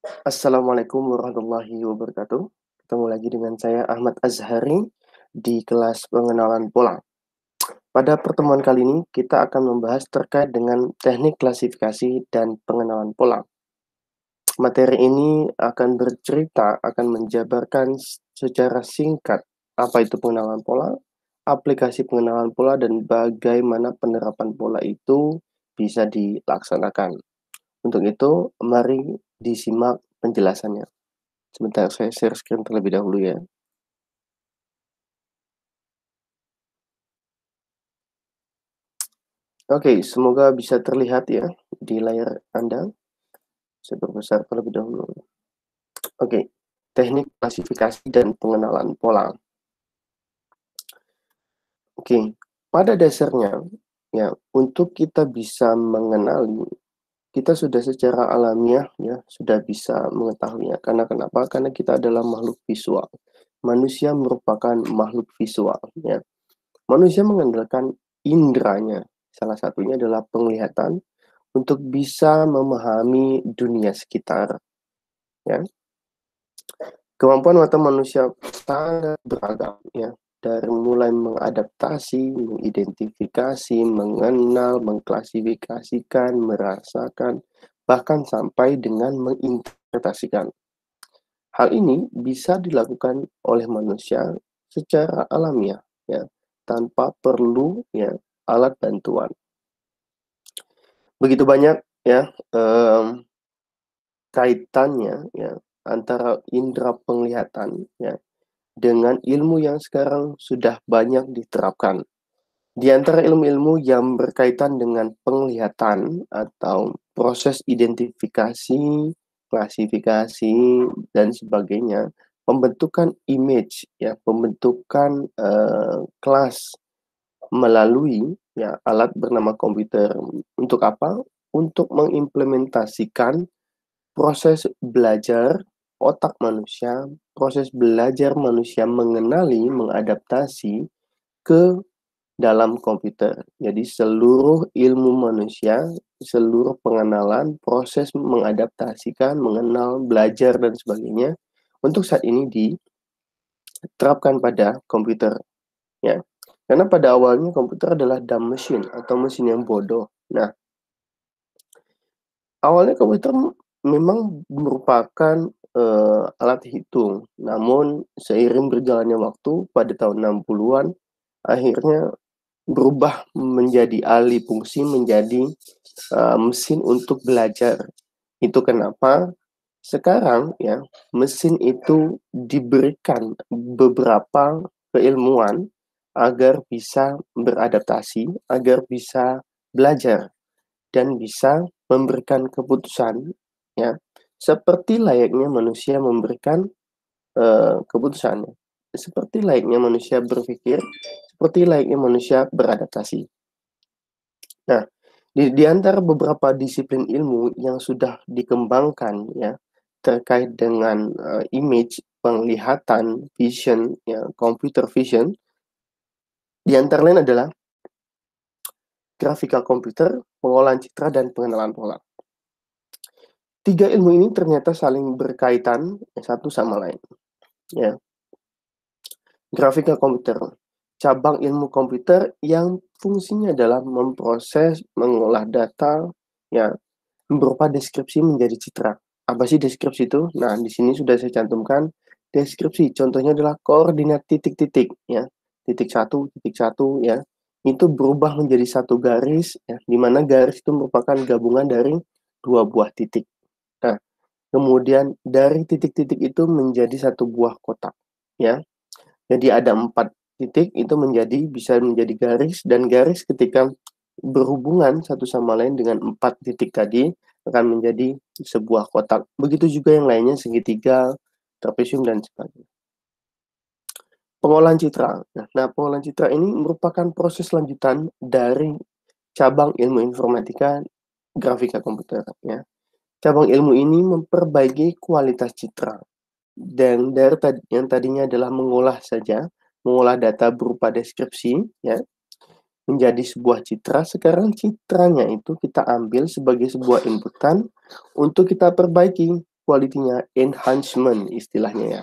Assalamualaikum warahmatullahi wabarakatuh. Ketemu lagi dengan saya Ahmad Azhari di kelas pengenalan pola. Pada pertemuan kali ini kita akan membahas terkait dengan teknik klasifikasi dan pengenalan pola. Materi ini akan bercerita, akan menjabarkan secara singkat apa itu pengenalan pola, aplikasi pengenalan pola, dan bagaimana penerapan pola itu bisa dilaksanakan. Untuk itu, mari disimak penjelasannya. Sebentar, saya share screen terlebih dahulu ya. Oke, semoga bisa terlihat ya di layar Anda. Saya perbesar terlebih dahulu. Oke, teknik klasifikasi dan pengenalan pola. Oke, pada dasarnya ya, untuk kita bisa mengenali, kita sudah secara alamiah ya sudah bisa mengetahuinya. Karena kenapa? Karena kita adalah makhluk visual. Manusia merupakan makhluk visual ya. Manusia mengandalkan indranya. Salah satunya adalah penglihatan untuk bisa memahami dunia sekitar ya. Kemampuan mata manusia sangat beragam ya, dari mulai mengadaptasi, mengidentifikasi, mengenal, mengklasifikasikan, merasakan, bahkan sampai dengan menginterpretasikan. Hal ini bisa dilakukan oleh manusia secara alamiah ya, tanpa perlu ya alat bantuan. Begitu banyak ya kaitannya ya antara indera penglihatan ya dengan ilmu yang sekarang sudah banyak diterapkan. Di antara ilmu-ilmu yang berkaitan dengan penglihatan atau proses identifikasi, klasifikasi, dan sebagainya, pembentukan image ya, pembentukan kelas melalui ya alat bernama komputer. Untuk apa? Untuk mengimplementasikan proses belajar otak manusia, proses belajar manusia mengenali, mengadaptasi ke dalam komputer. Jadi seluruh ilmu manusia, seluruh pengenalan, proses mengadaptasikan, mengenal, belajar, dan sebagainya, untuk saat ini diterapkan pada komputer. Ya. Karena pada awalnya komputer adalah dumb machine atau mesin yang bodoh. Nah, awalnya komputer memang merupakan alat hitung, namun seiring berjalannya waktu pada tahun 60-an akhirnya berubah menjadi alih fungsi menjadi mesin untuk belajar. Itu kenapa sekarang ya mesin itu diberikan beberapa keilmuan agar bisa beradaptasi, agar bisa belajar dan bisa memberikan keputusan ya seperti layaknya manusia memberikan keputusan, seperti layaknya manusia berpikir, seperti layaknya manusia beradaptasi. Nah, di antara beberapa disiplin ilmu yang sudah dikembangkan ya terkait dengan image, penglihatan, vision, ya, computer vision, di antara lain adalah grafika komputer, pengolahan citra, dan pengenalan pola. Tiga ilmu ini ternyata saling berkaitan satu sama lain. Ya, grafika komputer, cabang ilmu komputer yang fungsinya adalah memproses, mengolah data, ya, berupa deskripsi menjadi citra. Apa sih deskripsi itu? Nah, di sini sudah saya cantumkan deskripsi. Contohnya adalah koordinat titik-titik, ya, titik satu, ya, itu berubah menjadi satu garis, ya, di mana garis itu merupakan gabungan dari dua buah titik. Nah, kemudian dari titik-titik itu menjadi satu buah kotak, ya. Jadi ada 4 titik itu bisa menjadi garis, dan garis ketika berhubungan satu sama lain dengan 4 titik tadi akan menjadi sebuah kotak. Begitu juga yang lainnya, segitiga, trapesium, dan sebagainya. Pengolahan citra. Nah, pengolahan citra ini merupakan proses lanjutan dari cabang ilmu informatika grafika komputer ya. Cabang ilmu ini memperbaiki kualitas citra. Dan dari yang tadinya adalah mengolah saja, mengolah data berupa deskripsi, ya, menjadi sebuah citra. Sekarang citranya itu kita ambil sebagai sebuah inputan untuk kita perbaiki. kualitinya enhancement istilahnya ya.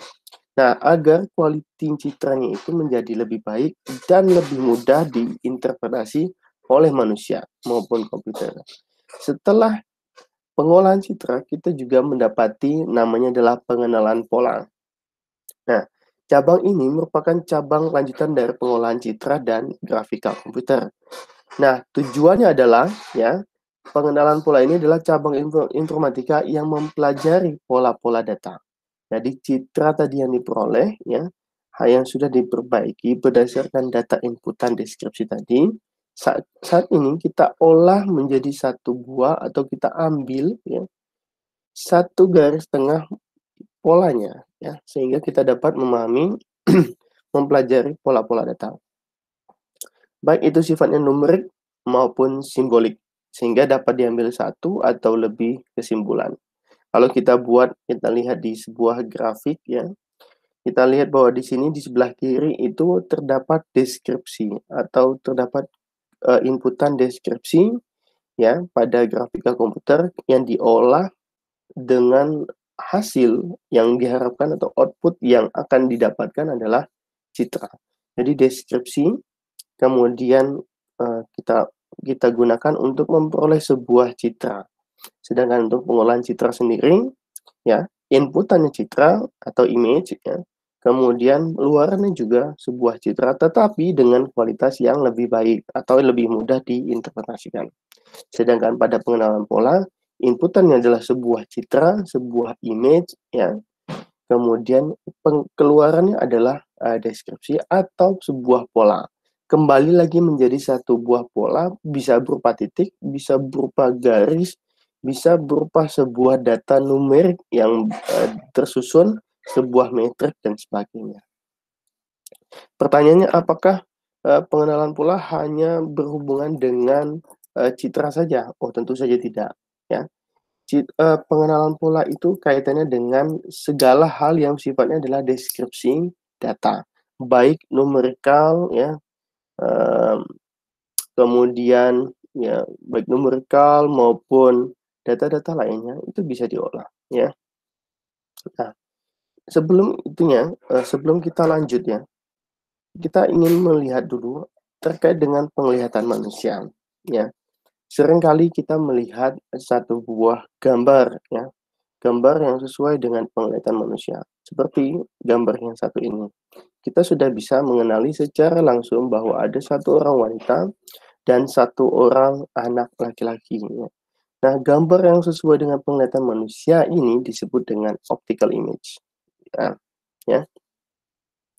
Nah, agar kualiti citranya itu menjadi lebih baik dan lebih mudah diinterpretasi oleh manusia maupun komputer. Setelah pengolahan citra, kita juga mendapati namanya adalah pengenalan pola. Nah, cabang ini merupakan cabang lanjutan dari pengolahan citra dan grafika komputer. Nah, tujuannya adalah ya, pengenalan pola ini adalah cabang informatika yang mempelajari pola-pola data. Jadi citra tadi yang diperoleh ya, yang sudah diperbaiki berdasarkan data inputan deskripsi tadi, saat ini kita olah menjadi satu buah atau kita ambil ya, satu garis tengah polanya ya, sehingga kita dapat memahami mempelajari pola-pola data. Baik itu sifatnya numerik maupun simbolik, sehingga dapat diambil satu atau lebih kesimpulan. Kalau kita lihat di sebuah grafik ya, kita lihat bahwa di sini di sebelah kiri itu terdapat deskripsi atau terdapat inputan deskripsi ya pada grafika komputer yang diolah dengan hasil yang diharapkan atau output yang akan didapatkan adalah citra. Jadi deskripsi kemudian kita kita gunakan untuk memperoleh sebuah citra. Sedangkan untuk pengolahan citra sendiri, ya, inputannya citra atau image, ya, kemudian luarannya juga sebuah citra, tetapi dengan kualitas yang lebih baik atau lebih mudah diinterpretasikan. Sedangkan pada pengenalan pola, inputannya adalah sebuah citra, sebuah image, ya, kemudian keluarannya adalah deskripsi atau sebuah pola. Kembali lagi menjadi satu buah pola, bisa berupa titik, bisa berupa garis, bisa berupa sebuah data numerik yang tersusun, sebuah metrik dan sebagainya. Pertanyaannya, apakah pengenalan pola hanya berhubungan dengan citra saja? Oh, tentu saja tidak. Ya, pengenalan pola itu kaitannya dengan segala hal yang sifatnya adalah deskripsi data, baik numerikal ya, kemudian ya baik numerikal maupun data-data lainnya itu bisa diolah ya. Nah, sebelum kita lanjut ya, kita ingin melihat dulu terkait dengan penglihatan manusia ya. Seringkali kita melihat satu buah gambar ya, gambar yang sesuai dengan penglihatan manusia. Seperti gambar yang satu ini. Kita sudah bisa mengenali secara langsung bahwa ada satu orang wanita dan satu orang anak laki-laki. Ya. Nah, gambar yang sesuai dengan penglihatan manusia ini disebut dengan optical image. Ya,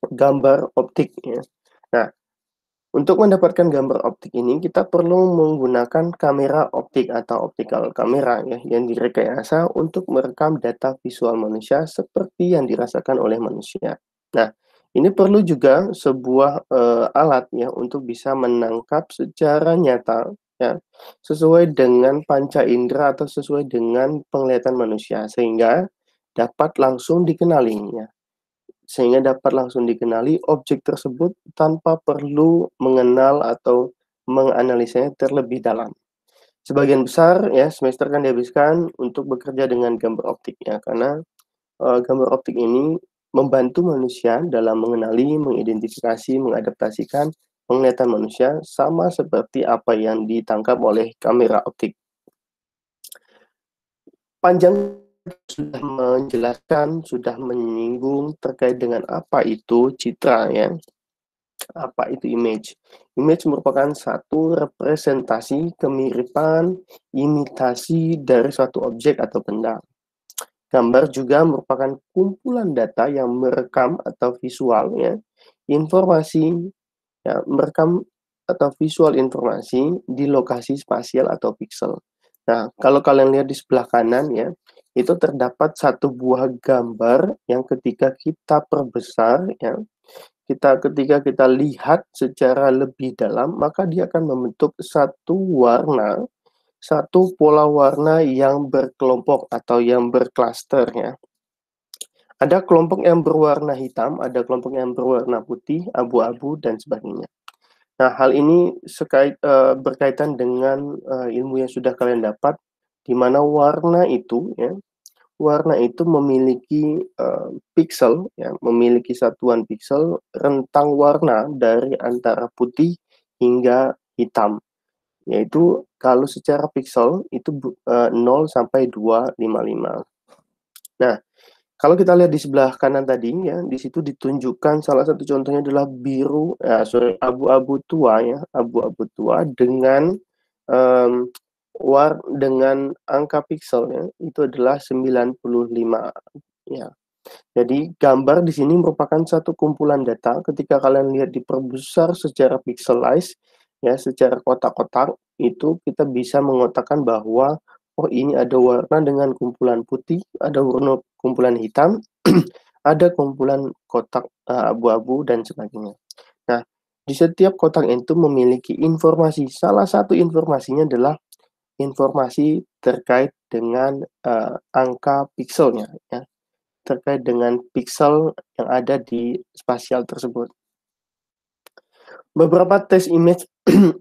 gambar optik. Ya. Nah, untuk mendapatkan gambar optik ini, kita perlu menggunakan kamera optik atau optical kamera ya, yang direkayasa untuk merekam data visual manusia seperti yang dirasakan oleh manusia. Nah, ini perlu juga sebuah alat ya untuk bisa menangkap secara nyata ya, sesuai dengan panca indera atau sesuai dengan penglihatan manusia sehingga dapat langsung dikenali ya, sehingga dapat langsung dikenali objek tersebut tanpa perlu mengenal atau menganalisanya terlebih dalam. Sebagian besar ya semester kan dihabiskan untuk bekerja dengan gambar optik ya, karena gambar optik ini membantu manusia dalam mengenali, mengidentifikasi, mengadaptasikan penglihatan manusia sama seperti apa yang ditangkap oleh kamera optik. Panjang sudah menjelaskan, sudah menyinggung terkait dengan apa itu citra ya. Apa itu image? Image merupakan satu representasi, kemiripan, imitasi dari suatu objek atau benda. Gambar juga merupakan kumpulan data yang merekam atau visual ya, informasi ya, merekam atau visual informasi di lokasi spasial atau pixel. Nah, kalau kalian lihat di sebelah kanan ya, itu terdapat satu buah gambar yang ketika kita perbesar ya, ketika kita lihat secara lebih dalam, maka dia akan membentuk satu warna, satu pola warna yang berkelompok atau yang berklaster ya. Ada kelompok yang berwarna hitam, ada kelompok yang berwarna putih, abu-abu dan sebagainya. Nah, hal ini berkaitan dengan ilmu yang sudah kalian dapat, di mana warna itu ya, warna itu memiliki, piksel ya, memiliki satuan piksel rentang warna dari antara putih hingga hitam, yaitu kalau secara piksel itu 0 sampai 255. Nah, kalau kita lihat di sebelah kanan tadi ya, di situ ditunjukkan salah satu contohnya adalah abu-abu tua ya, abu-abu tua dengan, mmm, dengan angka pikselnya itu adalah 95 ya. Jadi gambar di sini merupakan satu kumpulan data ketika kalian lihat diperbesar secara pixelized ya, secara kotak-kotak, itu kita bisa mengotakkan bahwa, oh ini ada warna dengan kumpulan putih, ada warna kumpulan hitam, ada kumpulan kotak, abu-abu dan sebagainya. Nah, di setiap kotak itu memiliki informasi, salah satu informasinya adalah informasi terkait dengan, angka pikselnya ya. Terkait dengan piksel yang ada di spasial tersebut. Beberapa tes image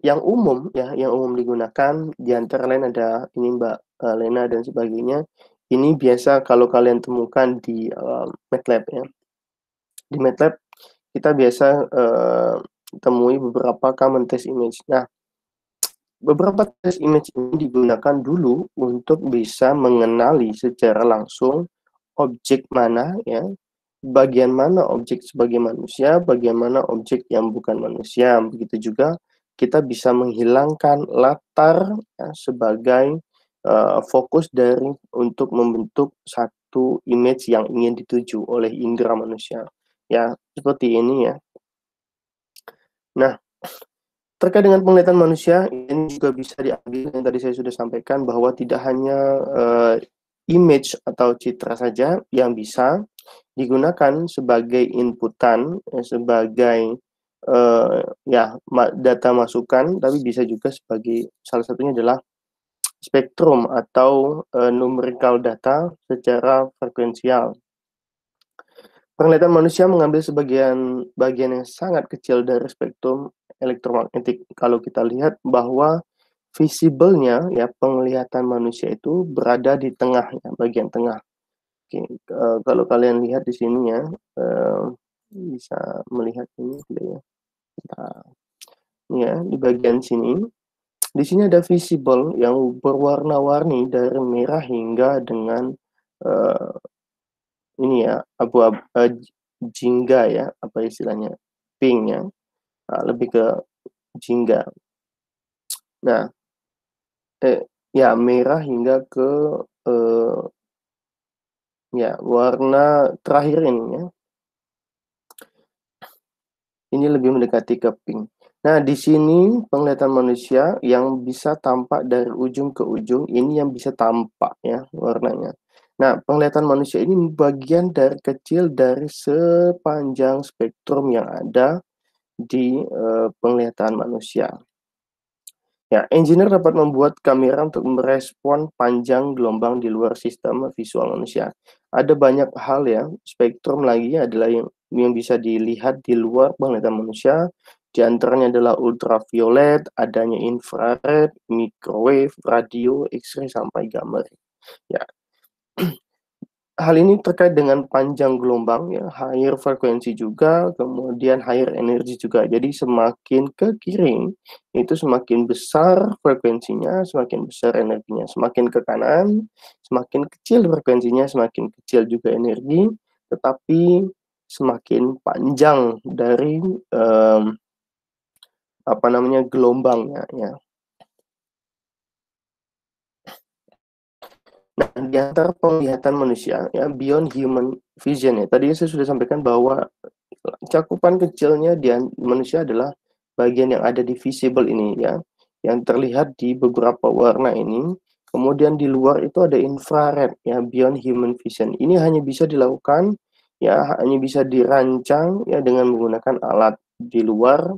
yang umum ya, yang umum digunakan di antara lain ada ini Mbak, Lena dan sebagainya. Ini biasa kalau kalian temukan di, MATLAB ya. Di MATLAB kita biasa, temui beberapa common test image. Nah, beberapa test image ini digunakan dulu untuk bisa mengenali secara langsung objek mana ya, bagian mana objek sebagai manusia, bagian mana objek yang bukan manusia. Begitu juga kita bisa menghilangkan latar ya, sebagai, fokus dari untuk membentuk satu image yang ingin dituju oleh indera manusia. Ya, seperti ini ya. Nah, terkait dengan penglihatan manusia, ini juga bisa diambil yang tadi saya sudah sampaikan bahwa tidak hanya, image atau citra saja yang bisa digunakan sebagai inputan, sebagai, ya data masukan, tapi bisa juga sebagai salah satunya adalah spektrum atau, numerical data secara frekuensial. Penglihatan manusia mengambil bagian yang sangat kecil dari spektrum elektromagnetik. Kalau kita lihat bahwa visible-nya ya, penglihatan manusia itu berada di tengah ya, bagian tengah. Oke, kalau kalian lihat di sini ya, bisa melihat ini tidak ya? Bentar. Ya, di bagian sini, di sini ada visible yang berwarna-warni dari merah hingga dengan, eee, ini ya, abu-abu jingga ya, apa istilahnya, pink ya, lebih ke jingga. Nah, ya merah hingga ke, eee, ya warna terakhir ini ya. Ini lebih mendekati ke pink. Nah, di sini penglihatan manusia yang bisa tampak dari ujung ke ujung, ini yang bisa tampak ya warnanya. Nah, penglihatan manusia ini bagian dari kecil dari sepanjang spektrum yang ada di, penglihatan manusia. Ya, engineer dapat membuat kamera untuk merespon panjang gelombang di luar sistem visual manusia. Ada banyak hal ya, spektrum lagi adalah yang bisa dilihat di luar penglihatan manusia, di antaranya adalah ultraviolet, adanya infrared, microwave, radio, X-ray, sampai gamma ray. Ya, hal ini terkait dengan panjang gelombang ya, higher frekuensi juga, kemudian higher energy juga. Jadi semakin ke kiri, itu semakin besar frekuensinya, semakin besar energinya. Semakin ke kanan, semakin kecil frekuensinya, semakin kecil juga energi, tetapi semakin panjang dari, apa namanya, gelombangnya ya. Nah, di antara penglihatan manusia ya, beyond human vision ya, tadi saya sudah sampaikan bahwa cakupan kecilnya manusia adalah bagian yang ada di visible ini ya, yang terlihat di beberapa warna ini. Kemudian di luar itu ada infrared ya, beyond human vision. Ini hanya bisa dilakukan ya, hanya bisa dirancang ya dengan menggunakan alat di luar,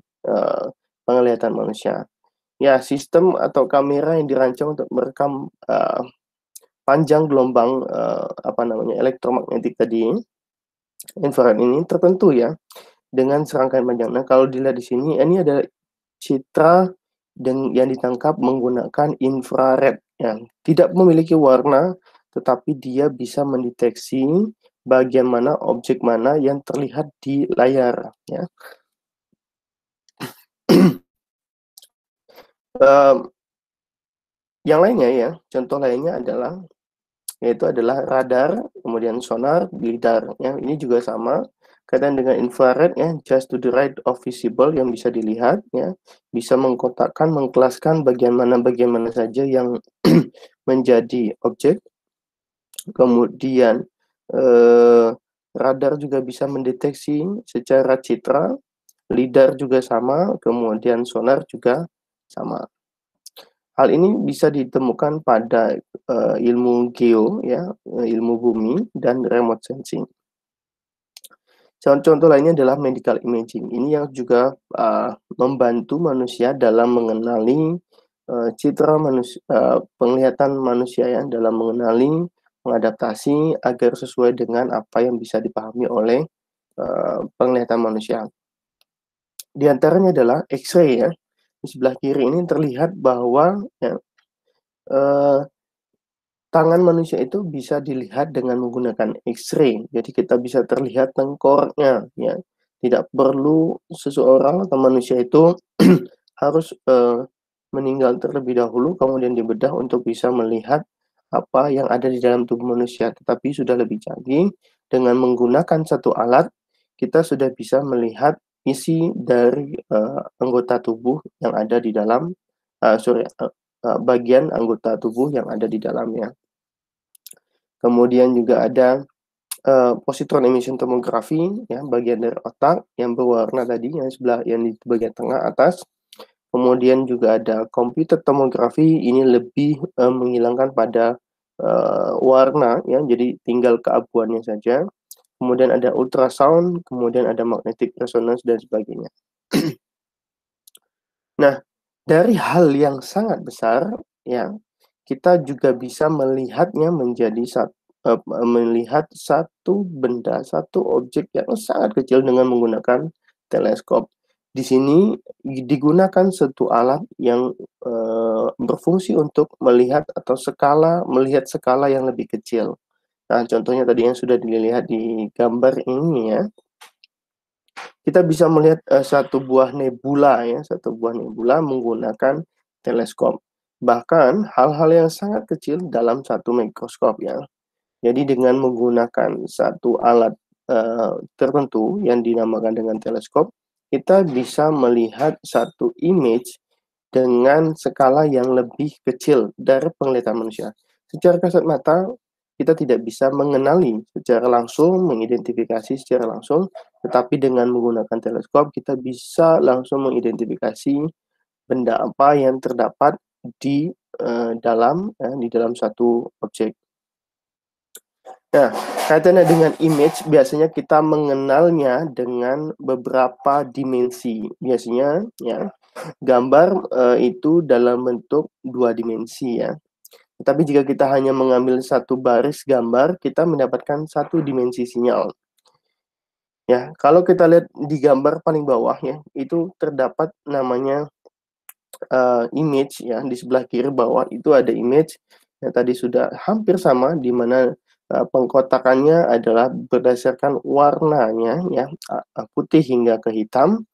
penglihatan manusia. Ya, sistem atau kamera yang dirancang untuk merekam, panjang gelombang, apa namanya, elektromagnetik tadi, infrared ini tertentu ya, dengan serangkaian panjang. Nah, kalau dilihat di sini, ini adalah citra yang ditangkap menggunakan infrared yang tidak memiliki warna, tetapi dia bisa mendeteksi bagian mana, objek mana yang terlihat di layar, ya. Yang lainnya ya, contoh lainnya adalah yaitu adalah radar, kemudian sonar, lidar, ya. Ini juga sama, kaitan dengan infrared ya, just to the right of visible yang bisa dilihat ya, bisa mengkotakkan, mengkelaskan bagian mana saja yang menjadi objek. Kemudian, radar juga bisa mendeteksi secara citra, lidar juga sama, kemudian sonar juga sama. Hal ini bisa ditemukan pada, ilmu geo ya, ilmu bumi dan remote sensing. Contoh lainnya adalah medical imaging. Ini yang juga, membantu manusia dalam mengenali, citra penglihatan manusia ya, dalam mengenali, mengadaptasi agar sesuai dengan apa yang bisa dipahami oleh, penglihatan manusia. Di antaranya adalah X-ray ya. Di sebelah kiri ini terlihat bahwa ya, eee, tangan manusia itu bisa dilihat dengan menggunakan X-ray. Jadi kita bisa terlihat tengkoraknya ya. Tidak perlu seseorang atau manusia itu harus, meninggal terlebih dahulu kemudian dibedah untuk bisa melihat apa yang ada di dalam tubuh manusia. Tetapi sudah lebih canggih, dengan menggunakan satu alat, kita sudah bisa melihat isi dari, anggota tubuh yang ada di dalam, bagian anggota tubuh yang ada di dalamnya. Kemudian juga ada, positron emission tomography ya, bagian dari otak yang berwarna tadi yang di bagian tengah atas. Kemudian juga ada computed tomography, ini lebih, menghilangkan pada, warna ya, jadi tinggal keabuannya saja. Kemudian ada ultrasound, kemudian ada magnetic resonance dan sebagainya. Nah, dari hal yang sangat besar ya, kita juga bisa melihatnya melihat satu benda, satu objek yang sangat kecil dengan menggunakan teleskop. Di sini digunakan satu alat yang, berfungsi untuk melihat melihat skala yang lebih kecil. Nah, contohnya tadi yang sudah dilihat di gambar ini ya, kita bisa melihat, satu buah nebula menggunakan teleskop. Bahkan hal-hal yang sangat kecil dalam satu mikroskop ya. Jadi dengan menggunakan satu alat, tertentu yang dinamakan dengan teleskop, kita bisa melihat satu image dengan skala yang lebih kecil dari penglihatan manusia. Secara kasat mata, kita tidak bisa mengenali secara langsung, mengidentifikasi secara langsung, tetapi dengan menggunakan teleskop kita bisa langsung mengidentifikasi benda apa yang terdapat di dalam satu objek. Nah, kaitannya dengan image biasanya kita mengenalnya dengan beberapa dimensi. Biasanya ya, gambar, itu dalam bentuk 2 dimensi ya. Tetapi jika kita hanya mengambil satu baris gambar, kita mendapatkan satu dimensi sinyal. Ya, kalau kita lihat di gambar paling bawah ya, itu terdapat namanya, image ya, di sebelah kiri bawah itu ada image yang tadi sudah hampir sama, di mana, pengkotakannya adalah berdasarkan warnanya ya, putih hingga ke hitam.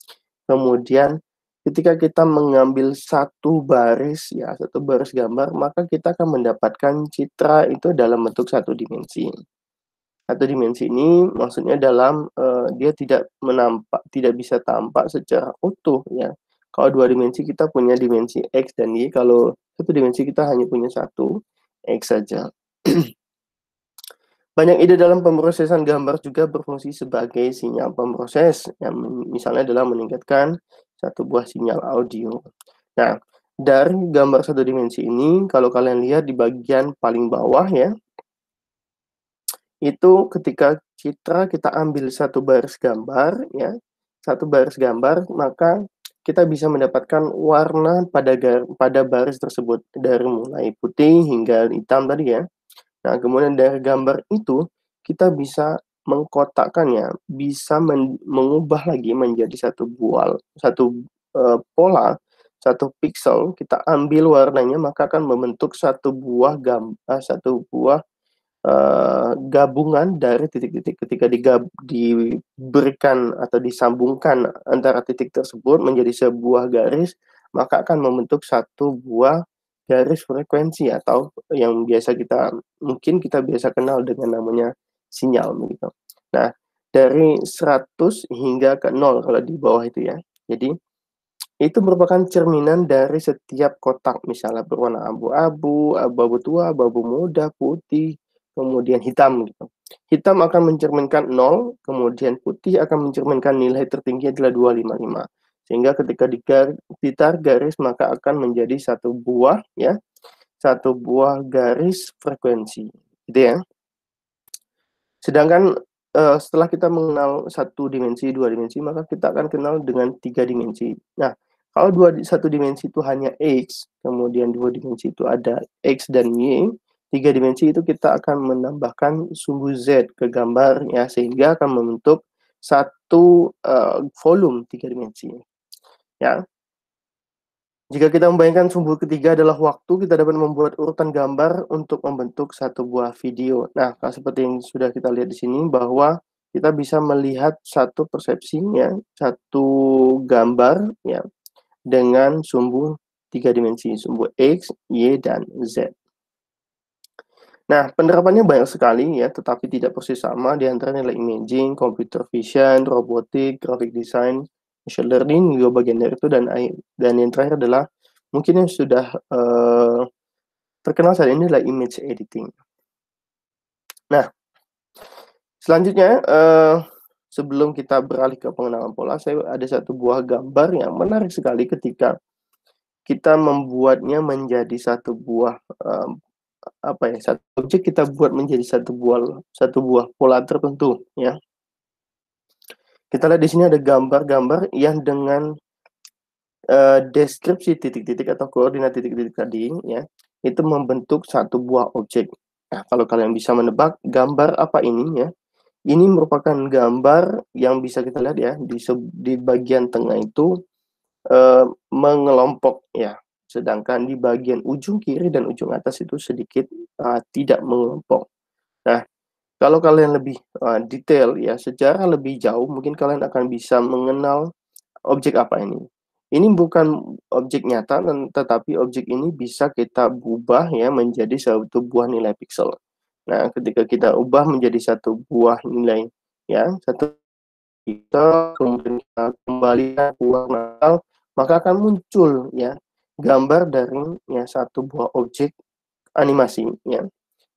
Kemudian ketika kita mengambil satu baris gambar, maka kita akan mendapatkan citra itu dalam bentuk satu dimensi. Satu dimensi ini maksudnya dalam, dia tidak bisa tampak secara utuh ya. Kalau 2 dimensi kita punya dimensi X dan Y, kalau satu dimensi kita hanya punya satu X saja. Banyak ide dalam pemrosesan gambar juga berfungsi sebagai sinyal pemroses, yang misalnya adalah meningkatkan satu buah sinyal audio. Nah, dari gambar satu dimensi ini, kalau kalian lihat di bagian paling bawah ya, itu ketika kita ambil satu baris gambar ya, satu baris gambar, maka kita bisa mendapatkan warna pada baris tersebut, dari mulai putih hingga hitam tadi ya. Nah, kemudian dari gambar itu, kita bisa mengkotakkannya, bisa mengubah lagi menjadi pola, satu pixel, kita ambil warnanya, maka akan membentuk satu buah gabungan dari titik-titik. Ketika diberikan atau disambungkan antara titik tersebut menjadi sebuah garis, maka akan membentuk satu buah garis frekuensi atau yang mungkin kita biasa kenal dengan namanya sinyal begitu. Nah, dari 100 hingga ke 0 kalau di bawah itu ya. Jadi itu merupakan cerminan dari setiap kotak, misalnya berwarna abu-abu, abu-abu tua, abu-abu muda, putih, kemudian hitam gitu. Hitam akan mencerminkan 0, kemudian putih akan mencerminkan nilai tertinggi adalah 255. Sehingga ketika ditarik garis maka akan menjadi satu buah garis frekuensi. Gitu ya. Sedangkan setelah kita mengenal satu dimensi, dua dimensi, maka kita akan kenal dengan tiga dimensi. Nah, kalau satu dimensi itu hanya X, kemudian dua dimensi itu ada X dan Y, tiga dimensi itu kita akan menambahkan sumbu Z ke gambar ya, sehingga akan membentuk satu volume tiga dimensi. Ya, jika kita membayangkan sumbu ketiga adalah waktu, kita dapat membuat urutan gambar untuk membentuk satu buah video. Nah, seperti yang sudah kita lihat di sini bahwa kita bisa melihat satu persepsinya, satu gambar ya dengan sumbu tiga dimensi, sumbu X, Y, dan Z. Nah, penerapannya banyak sekali ya, tetapi tidak persis sama. Di antaranya adalah imaging, computer vision, robotik, graphic design, machine learning juga bagian dari itu, dan yang terakhir adalah mungkin yang sudah terkenal saat ini adalah image editing. Nah, selanjutnya sebelum kita beralih ke pengenalan pola, saya ada satu buah gambar yang menarik sekali ketika kita membuatnya menjadi satu buah satu objek kita buat menjadi satu buah pola tertentu ya. Kita lihat di sini ada gambar-gambar yang dengan deskripsi titik-titik atau koordinat titik-titik tadi ya, itu membentuk satu buah objek. Nah, kalau kalian bisa menebak gambar apa ini ya, ini merupakan gambar yang bisa kita lihat ya, di bagian tengah itu mengelompok ya, sedangkan di bagian ujung kiri dan ujung atas itu sedikit tidak mengelompok. Nah, kalau kalian lebih detail ya, secara lebih jauh, mungkin kalian akan bisa mengenal objek apa ini. Ini bukan objek nyata, tetapi objek ini bisa kita ubah ya menjadi satu buah nilai piksel. Nah, ketika kita ubah menjadi satu buah nilai ya, satu piksel, kemudian kita kembalikan warna, maka akan muncul ya gambar dari ya satu buah objek animasi ya,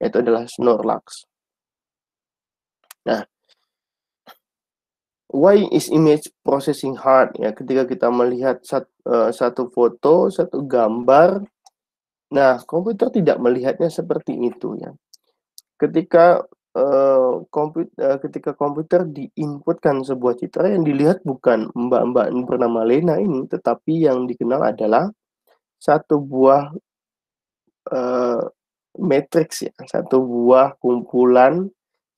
yaitu adalah Snorlax. Nah, why is image processing hard ya, ketika kita melihat satu foto, satu gambar, nah komputer tidak melihatnya seperti itu ya. Ketika komputer diinputkan sebuah citra, yang dilihat bukan mbak-mbak bernama Lena ini, tetapi yang dikenal adalah satu buah matriks ya, satu buah kumpulan,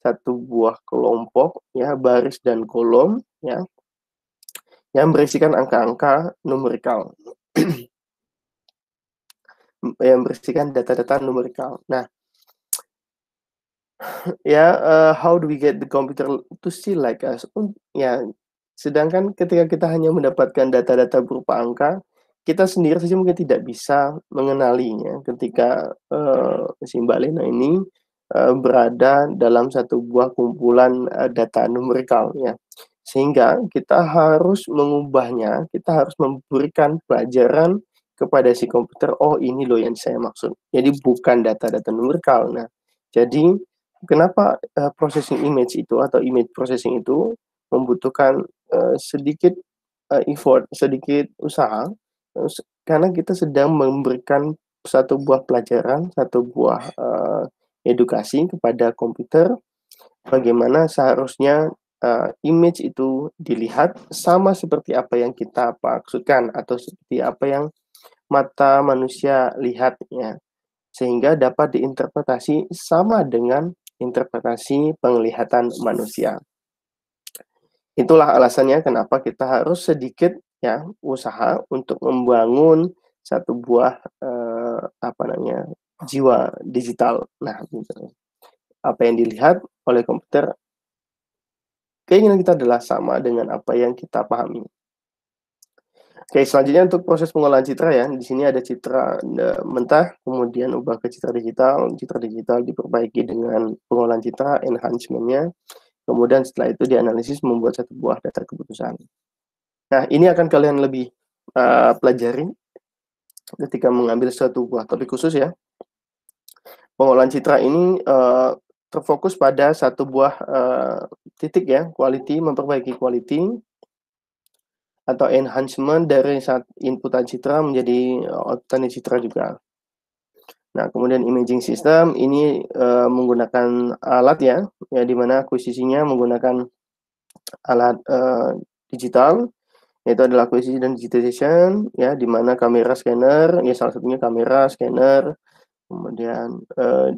satu buah kelompok ya, baris dan kolom ya, yang berisikan angka-angka numerikal. Yang berisikan data-data numerikal. Nah, ya, how do we get the computer to see like us? Ya, sedangkan ketika kita hanya mendapatkan data-data berupa angka, kita sendiri saja mungkin tidak bisa mengenalinya ketika si Mbak Lena ini berada dalam satu buah kumpulan data numerikal ya. Sehingga kita harus mengubahnya, kita harus memberikan pelajaran kepada si komputer, oh ini loh yang saya maksud. Jadi bukan data-data numerikal. Nah, jadi kenapa processing image itu atau image processing itu membutuhkan sedikit effort, sedikit usaha, karena kita sedang memberikan satu buah pelajaran, satu buah edukasi kepada komputer bagaimana seharusnya image itu dilihat sama seperti apa yang kita maksudkan atau seperti apa yang mata manusia lihat ya, sehingga dapat diinterpretasi sama dengan interpretasi penglihatan manusia. Itulah alasannya kenapa kita harus sedikit ya usaha untuk membangun satu buah jiwa digital. Nah, gitu. apa yang dilihat oleh komputer, keinginan kita adalah sama dengan apa yang kita pahami. Oke, selanjutnya untuk proses pengolahan citra ya. Di sini ada citra mentah, kemudian ubah ke citra digital diperbaiki dengan pengolahan citra, enhancement-nya, kemudian setelah itu dianalisis membuat satu buah data keputusan. Nah, ini akan kalian lebih pelajari ketika mengambil suatu buah topik khusus ya. Pengolahan citra ini terfokus pada satu buah titik ya, quality, memperbaiki quality, atau enhancement dari inputan citra menjadi outputan citra juga. Nah, kemudian imaging system ini menggunakan alat ya, di mana akuisisinya menggunakan alat digital, yaitu adalah akuisisi dan digitization ya, di mana kamera scanner ya, salah satunya kamera scanner, kemudian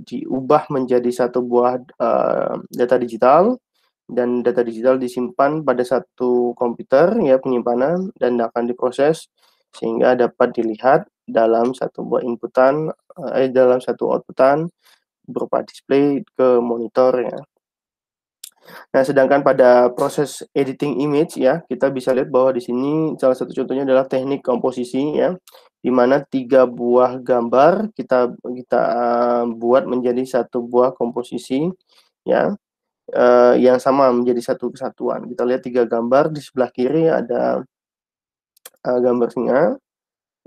diubah menjadi satu buah data digital, dan data digital disimpan pada satu komputer ya, penyimpanan, dan akan diproses sehingga dapat dilihat dalam satu buah inputan dalam satu outputan berupa display ke monitor ya. Nah, sedangkan pada proses editing image ya, kita bisa lihat bahwa di sini salah satu contohnya adalah teknik komposisi ya, di mana 3 buah gambar kita buat menjadi satu buah komposisi ya, yang sama menjadi satu kesatuan. Kita lihat 3 gambar, di sebelah kiri ada gambar singa,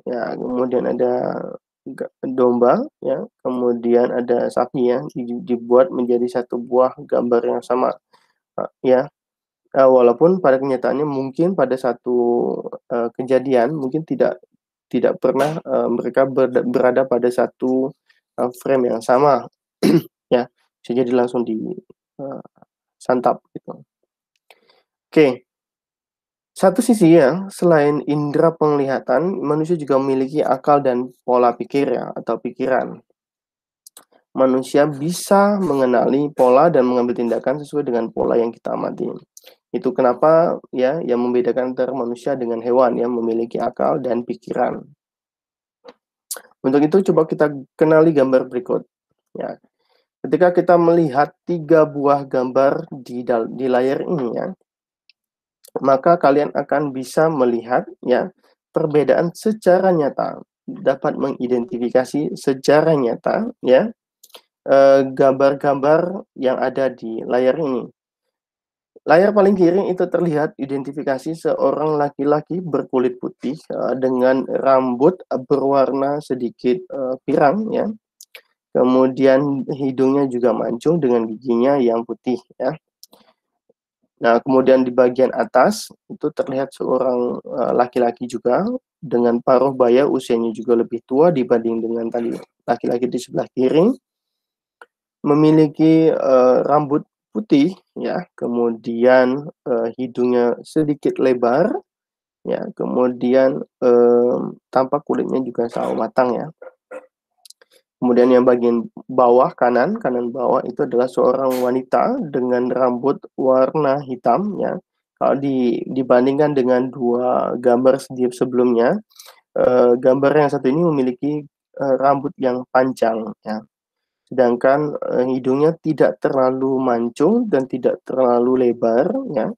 ya, kemudian ada domba ya, kemudian ada sapi ya, dibuat menjadi satu buah gambar yang sama ya. Walaupun pada kenyataannya mungkin pada satu kejadian mungkin tidak pernah mereka berada pada satu frame yang sama ya, bisa jadi langsung santap gitu. Oke, satu sisi ya, selain indera penglihatan, manusia juga memiliki akal dan pola pikir ya, atau pikiran. Manusia bisa mengenali pola dan mengambil tindakan sesuai dengan pola yang kita amati. Itu kenapa ya, yang membedakan antara manusia dengan hewan yang memiliki akal dan pikiran. Untuk itu coba kita kenali gambar berikut. Ya, ketika kita melihat 3 buah gambar di layar ini ya, maka kalian akan bisa melihat ya perbedaan secara nyata, dapat mengidentifikasi secara nyata ya gambar-gambar yang ada di layar ini. Layar paling kiri itu terlihat identifikasi seorang laki-laki berkulit putih dengan rambut berwarna sedikit pirang ya. Kemudian hidungnya juga mancung dengan giginya yang putih ya. Nah, kemudian di bagian atas itu terlihat seorang laki-laki juga dengan paruh baya, usianya juga lebih tua dibanding dengan tadi laki-laki di sebelah kiri. Memiliki rambut putih ya, kemudian hidungnya sedikit lebar ya, kemudian tampak kulitnya juga sawo matang ya. Kemudian yang bagian bawah kanan bawah itu adalah seorang wanita dengan rambut warna hitam ya. Kalau dibandingkan dengan 2 gambar sebelumnya, gambar yang satu ini memiliki rambut yang panjang ya. Sedangkan hidungnya tidak terlalu mancung dan tidak terlalu lebar ya.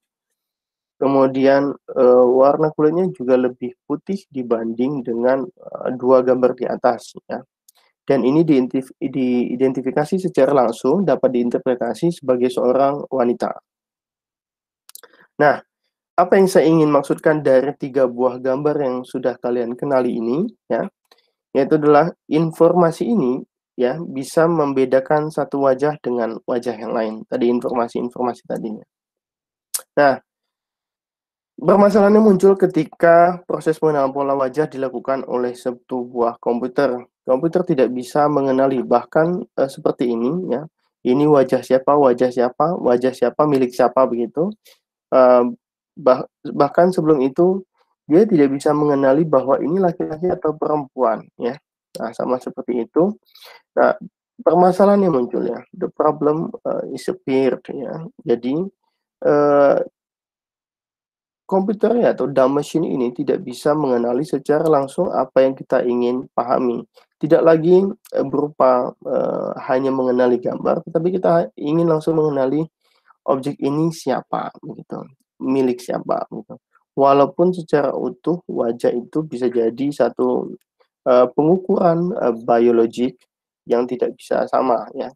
Kemudian warna kulitnya juga lebih putih dibanding dengan 2 gambar di atas ya. Dan ini diidentifikasi secara langsung dapat diinterpretasi sebagai seorang wanita. Nah, apa yang saya ingin maksudkan dari 3 buah gambar yang sudah kalian kenali ini ya, yaitu adalah informasi ini ya bisa membedakan satu wajah dengan wajah yang lain. Tadi informasi-informasi tadinya. Nah, permasalahannya muncul ketika proses pengenalan pola wajah dilakukan oleh satu buah komputer. Komputer tidak bisa mengenali, bahkan seperti ini ya. Ini wajah siapa, milik siapa begitu. Bahkan sebelum itu dia tidak bisa mengenali bahwa ini laki-laki atau perempuan ya. Nah, sama seperti itu. Nah, permasalahan yang muncul ya, the problem is appeared ya. Jadi komputer ya atau dumb machine ini tidak bisa mengenali secara langsung apa yang kita ingin pahami. Tidak lagi, berupa, hanya mengenali gambar, tetapi kita ingin langsung mengenali objek ini siapa, begitu, milik siapa, gitu. Walaupun secara utuh wajah itu bisa jadi satu, pengukuran, biologik yang tidak bisa sama, ya.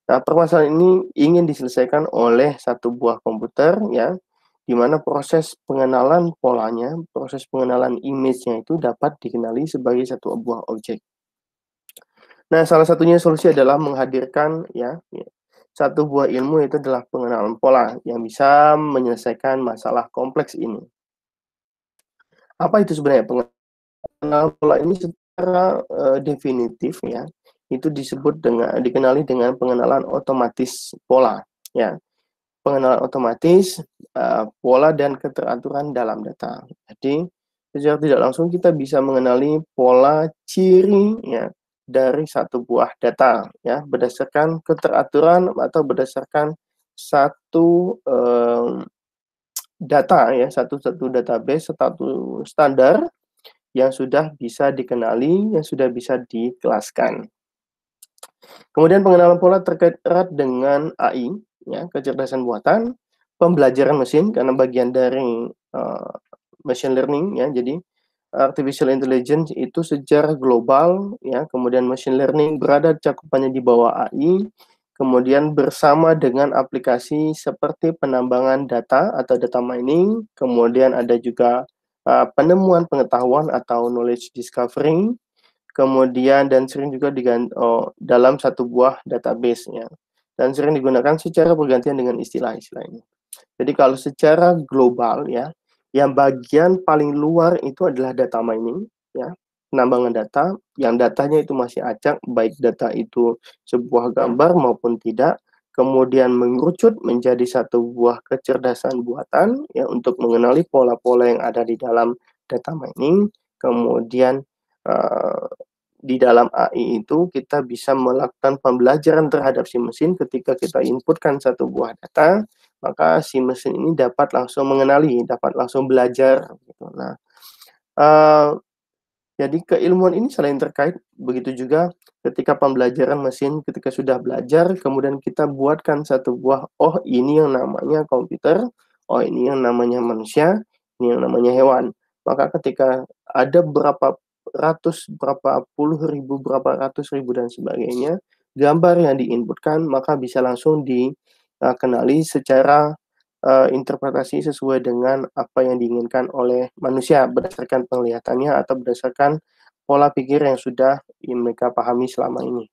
Nah, permasalahan ini ingin diselesaikan oleh satu buah komputer ya, di mana proses pengenalan polanya, proses pengenalan image-nya itu dapat dikenali sebagai satu buah objek. Nah, salah satunya solusi adalah menghadirkan satu buah ilmu itu adalah pengenalan pola yang bisa menyelesaikan masalah kompleks ini. Apa itu sebenarnya pengenalan pola ini secara, definitif ya, itu dikenali dengan pengenalan otomatis pola, ya. Pengenalan otomatis, pola dan keteraturan dalam data. Jadi, secara tidak langsung kita bisa mengenali pola ciri ya, dari satu buah data ya, berdasarkan keteraturan atau berdasarkan satu, data ya, satu database, satu standar yang sudah bisa dikenali, yang sudah bisa dikelaskan. Kemudian pengenalan pola terkait erat dengan AI, ya, kecerdasan buatan, pembelajaran mesin karena bagian dari, machine learning ya. Jadi, artificial intelligence itu secara global ya, kemudian machine learning berada cakupannya di bawah AI, kemudian bersama dengan aplikasi seperti penambangan data atau data mining, kemudian ada juga, penemuan pengetahuan atau knowledge discovering, kemudian dan sering juga dalam satu buah database ya, dan sering digunakan secara bergantian dengan istilah-istilah ini. Jadi kalau secara global ya, yang bagian paling luar itu adalah data mining ya, penambangan data, yang datanya itu masih acak, baik data itu sebuah gambar maupun tidak, kemudian mengerucut menjadi satu buah kecerdasan buatan ya, untuk mengenali pola-pola yang ada di dalam data mining, kemudian, eee, di dalam AI itu kita bisa melakukan pembelajaran terhadap si mesin ketika kita inputkan satu buah data, maka si mesin ini dapat langsung mengenali, dapat langsung belajar gitu. Nah, eee, jadi keilmuan ini saling terkait, begitu juga ketika pembelajaran mesin ketika sudah belajar kemudian kita buatkan satu buah, oh ini yang namanya komputer, oh ini yang namanya manusia, ini yang namanya hewan. Maka ketika ada berapa puluh ribu, berapa ratus ribu dan sebagainya, gambar yang di-input-kan maka bisa langsung dikenali secara, interpretasi sesuai dengan apa yang diinginkan oleh manusia berdasarkan penglihatannya atau berdasarkan pola pikir yang sudah mereka pahami selama ini.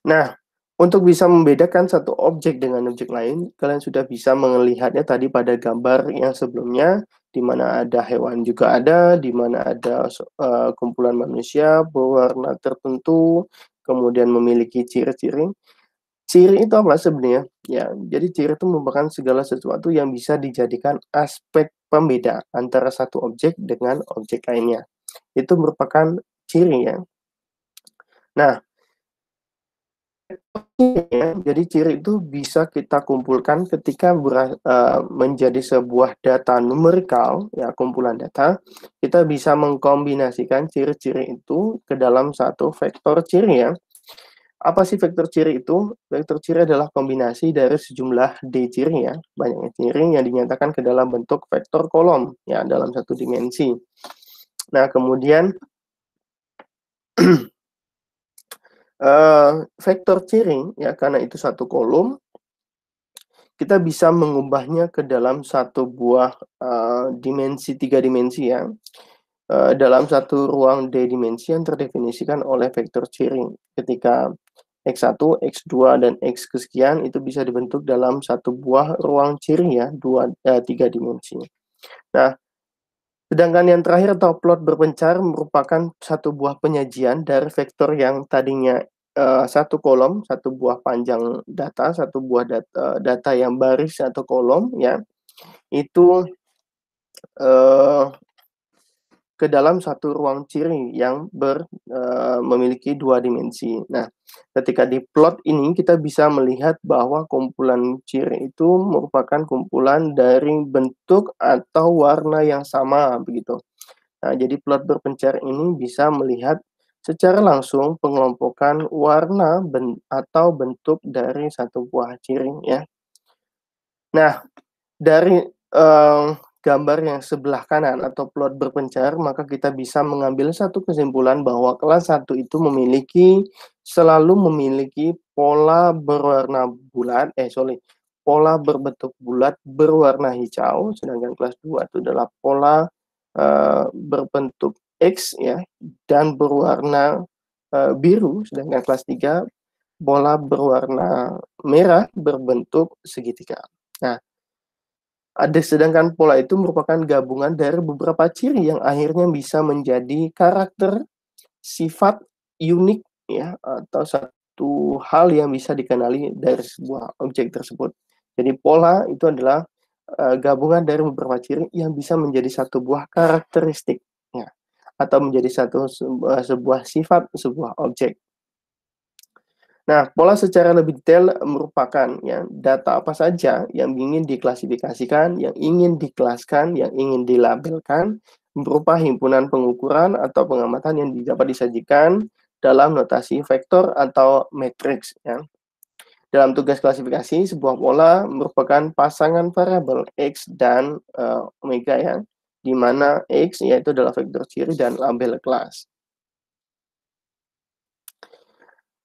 Nah, untuk bisa membedakan satu objek dengan objek lain, kalian sudah bisa melihatnya tadi pada gambar yang sebelumnya, di mana ada hewan juga ada, di mana ada kumpulan manusia berwarna tertentu, kemudian memiliki ciri-ciri. Ciri itu apa sebenarnya? Ya, jadi ciri itu merupakan segala sesuatu yang bisa dijadikan aspek pembeda antara satu objek dengan objek lainnya. Itu merupakan ciri ya. Nah, ya, jadi ciri itu bisa kita kumpulkan ketika menjadi sebuah data numerikal, ya kumpulan data, kita bisa mengkombinasikan ciri-ciri itu ke dalam satu vektor ciri ya. Apa sih vektor ciri itu? Vektor ciri adalah kombinasi dari sejumlah D ciri ya, banyaknya ciri yang dinyatakan ke dalam bentuk vektor kolom ya dalam satu dimensi. Nah, kemudian vektor ciri ya karena itu satu kolom, kita bisa mengubahnya ke dalam satu buah, dimensi 3 dimensi ya, dalam satu ruang D dimensi yang terdefinisikan oleh vektor ciri. Ketika X1, X2, dan X kesekian itu bisa dibentuk dalam satu buah ruang ciri ya, 3 dimensi. Nah, sedangkan yang terakhir atau plot berpencar merupakan satu buah penyajian dari vektor yang tadinya, satu kolom, satu buah panjang data, satu buah data yang baris atau kolom ya, itu, eee ke dalam satu ruang ciri yang memiliki 2 dimensi. Nah, ketika diplot ini kita bisa melihat bahwa kumpulan ciri itu merupakan kumpulan dari bentuk atau warna yang sama, begitu. Nah, jadi plot berpencar ini bisa melihat secara langsung pengelompokan warna atau bentuk dari satu buah ciri, ya. Nah, dari, gambar yang sebelah kanan atau plot berpencar, maka kita bisa mengambil satu kesimpulan bahwa kelas 1 itu selalu memiliki pola berwarna bulat pola berbentuk bulat berwarna hijau, sedangkan kelas 2 itu adalah pola, berbentuk X, ya, dan berwarna, biru, sedangkan kelas 3 pola berwarna merah berbentuk segitiga. Nah, sedangkan pola itu merupakan gabungan dari beberapa ciri yang akhirnya bisa menjadi karakter, sifat unik, ya, atau satu hal yang bisa dikenali dari sebuah objek tersebut. Jadi pola itu adalah, gabungan dari beberapa ciri yang bisa menjadi satu buah karakteristik, ya, atau menjadi sebuah sifat sebuah objek. Nah, pola secara lebih detail merupakan ya data apa saja yang ingin diklasifikasikan, yang ingin dikelaskan, yang ingin dilabelkan berupa himpunan pengukuran atau pengamatan yang dapat disajikan dalam notasi vektor atau matriks, ya. Dalam tugas klasifikasi, sebuah pola merupakan pasangan variabel X dan omega, ya, di mana X yaitu adalah vektor ciri dan label kelas.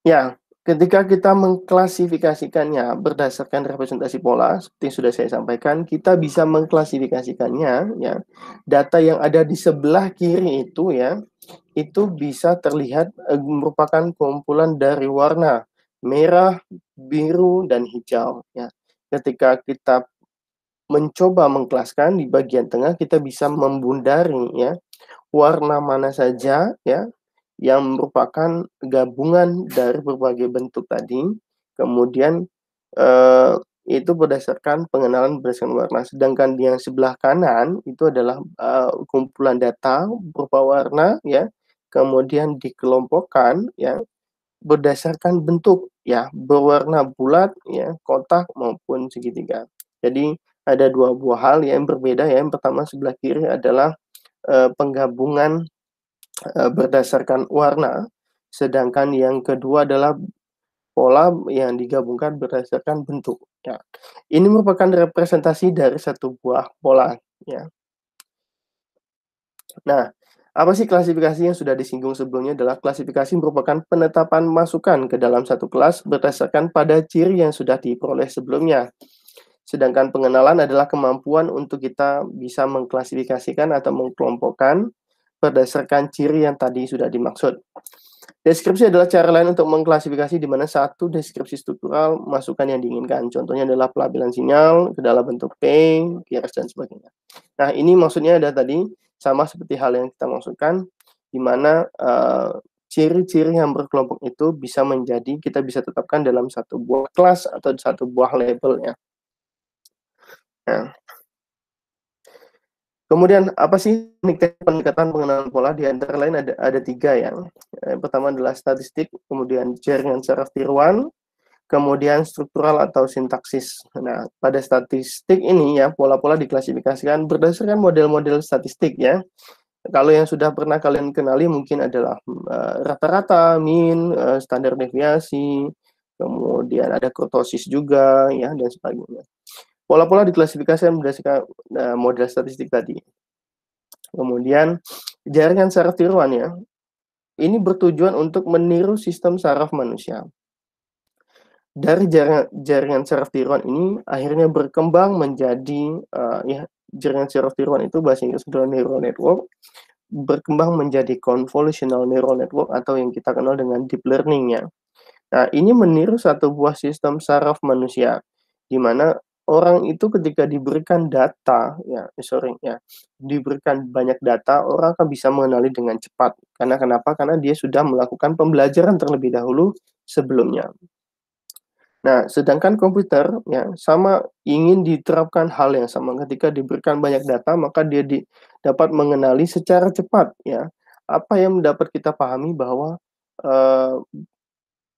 Ya, ketika kita mengklasifikasikannya berdasarkan representasi pola, seperti yang sudah saya sampaikan, kita bisa mengklasifikasikannya, ya. Data yang ada di sebelah kiri itu, ya, itu bisa terlihat merupakan kumpulan dari warna merah, biru, dan hijau, ya. Ketika kita mencoba mengkelaskan di bagian tengah, kita bisa membundari, ya, warna mana saja, ya, yang merupakan gabungan dari berbagai bentuk tadi, kemudian, itu berdasarkan pengenalan berdasarkan warna. Sedangkan yang sebelah kanan itu adalah, kumpulan data berupa warna, ya, kemudian dikelompokkan, ya, berdasarkan bentuk, ya, berwarna bulat, ya, kotak, maupun segitiga. Jadi ada 2 buah hal yang berbeda, ya. Yang pertama sebelah kiri adalah, penggabungan berdasarkan warna, sedangkan yang kedua adalah pola yang digabungkan berdasarkan bentuk, ya. Ini merupakan representasi dari satu buah pola, ya. Nah, apa sih klasifikasi yang sudah disinggung sebelumnya adalah klasifikasi merupakan penetapan masukan ke dalam satu kelas berdasarkan pada ciri yang sudah diperoleh sebelumnya. Sedangkan pengenalan adalah kemampuan untuk kita bisa mengklasifikasikan atau mengkelompokkan berdasarkan ciri yang tadi sudah dimaksud. Deskripsi adalah cara lain untuk mengklasifikasi di mana satu deskripsi struktural masukan yang diinginkan. Contohnya adalah pelabelan sinyal ke dalam bentuk P, QRS, dan sebagainya. Nah, ini maksudnya ada tadi sama seperti hal yang kita maksudkan, di mana ciri-ciri yang berkelompok itu kita bisa tetapkan dalam satu buah kelas atau satu buah label, ya. Nah, kemudian apa sih teknik pendekatan pengenalan pola? Di antara lain ada 3, ya. Yang pertama adalah statistik, kemudian jaringan saraf tiruan, kemudian struktural atau sintaksis. Nah, pada statistik ini, ya, pola-pola diklasifikasikan berdasarkan model-model statistik, ya. Kalau yang sudah pernah kalian kenali mungkin adalah rata-rata, mean, standar deviasi, kemudian ada kurtosis juga, ya, dan sebagainya. Pola-pola diklasifikasikan berdasarkan model statistik tadi. Kemudian jaringan saraf tiruan, ya, ini bertujuan untuk meniru sistem saraf manusia. Dari jaringan saraf tiruan ini akhirnya berkembang menjadi, ya, jaringan saraf tiruan itu bahasa Inggris adalah neural network, berkembang menjadi convolutional neural network atau yang kita kenal dengan deep learning, ya. Nah, ini meniru satu buah sistem saraf manusia, di mana orang itu ketika diberikan data, diberikan banyak data, orang akan bisa mengenali dengan cepat. Karena kenapa? Karena dia sudah melakukan pembelajaran terlebih dahulu sebelumnya. Nah, sedangkan komputer ya sama ingin diterapkan hal yang sama ketika diberikan banyak data maka dia dapat mengenali secara cepat ya apa yang dapat kita pahami bahwa uh,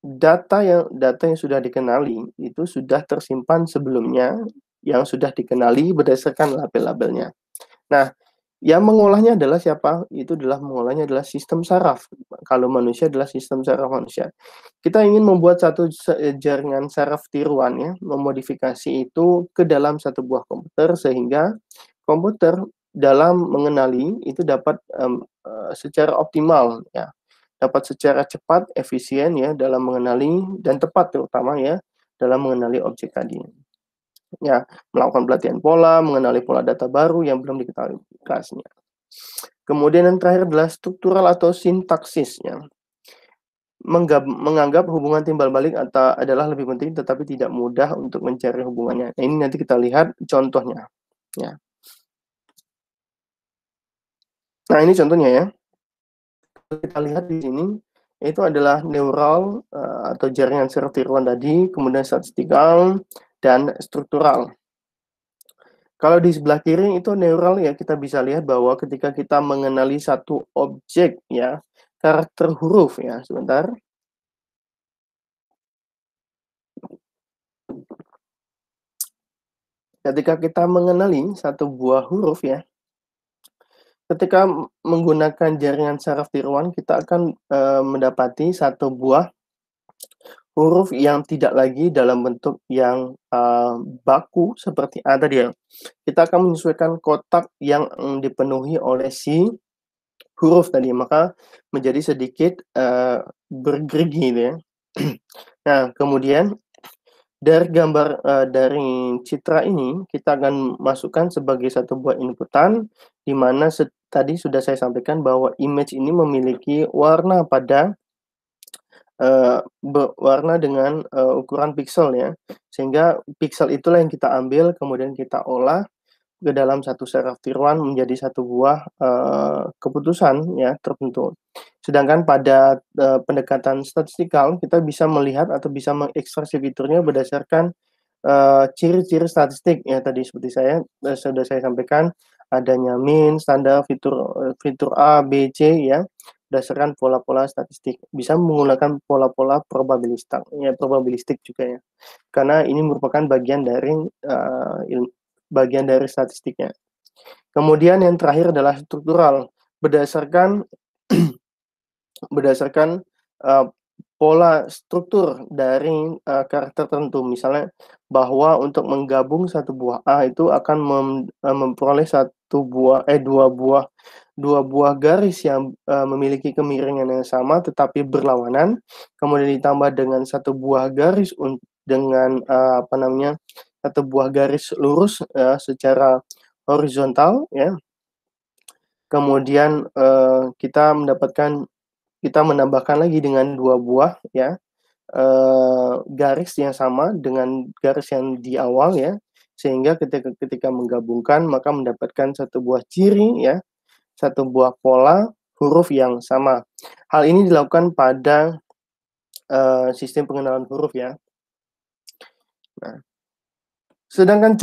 data yang sudah dikenali itu sudah tersimpan sebelumnya yang sudah dikenali berdasarkan label-labelnya. Nah, yang mengolahnya adalah siapa? Itu adalah mengolahnya adalah sistem saraf. Kalau manusia adalah sistem saraf manusia. Kita ingin membuat satu jaringan saraf tiruan ya, memodifikasi itu ke dalam satu buah komputer sehingga komputer dalam mengenali itu dapat secara optimal ya, dapat secara cepat, efisien ya dalam mengenali dan tepat terutama ya dalam mengenali objek tadi. Ya, melakukan pelatihan pola, mengenali pola data baru yang belum diketahui kelasnya. Kemudian yang terakhir adalah struktural atau sintaksisnya. Menganggap hubungan timbal balik atau adalah lebih penting tetapi tidak mudah untuk mencari hubungannya. Nah, ini nanti kita lihat contohnya. Ya. Nah, ini contohnya ya. Kita lihat di sini itu adalah neural atau jaringan saraf tiruan tadi, kemudian statistikal dan struktural. Kalau di sebelah kiri itu neural ya, kita bisa lihat bahwa ketika kita mengenali satu objek ya, karakter huruf ya, sebentar. Ketika kita mengenali satu buah huruf ya, ketika menggunakan jaringan saraf tiruan kita akan mendapati satu buah huruf yang tidak lagi dalam bentuk yang baku seperti A tadi ya. Kita akan menyesuaikan kotak yang dipenuhi oleh si huruf tadi, maka menjadi sedikit bergerigi gitu ya. Nah, kemudian dari gambar dari citra ini kita akan masukkan sebagai satu buah inputan di mana tadi sudah saya sampaikan bahwa image ini memiliki warna pada warna dengan ukuran piksel ya. Sehingga piksel itulah yang kita ambil kemudian kita olah ke dalam satu saraf tiruan menjadi satu buah keputusan ya tertentu. Sedangkan pada pendekatan statistikal kita bisa melihat atau bisa mengekstraksi fiturnya berdasarkan ciri-ciri statistik ya tadi seperti sudah saya sampaikan adanya mean, standar, fitur A, B, C ya berdasarkan pola-pola statistik. Bisa menggunakan pola-pola probabilistik juga ya. Karena ini merupakan bagian dari statistiknya. Kemudian yang terakhir adalah struktural berdasarkan uh, pola struktur dari karakter tertentu. Misalnya bahwa untuk menggabung satu buah A itu akan memperoleh dua buah garis yang memiliki kemiringan yang sama tetapi berlawanan, kemudian ditambah dengan satu buah garis dengan satu buah garis lurus secara horizontal ya. Kemudian kita menambahkan lagi dengan dua buah ya garis yang sama dengan garis yang di awal ya, sehingga ketika menggabungkan maka mendapatkan satu buah ciri ya, satu buah pola huruf yang sama. Hal ini dilakukan pada sistem pengenalan huruf ya. Nah, sedangkan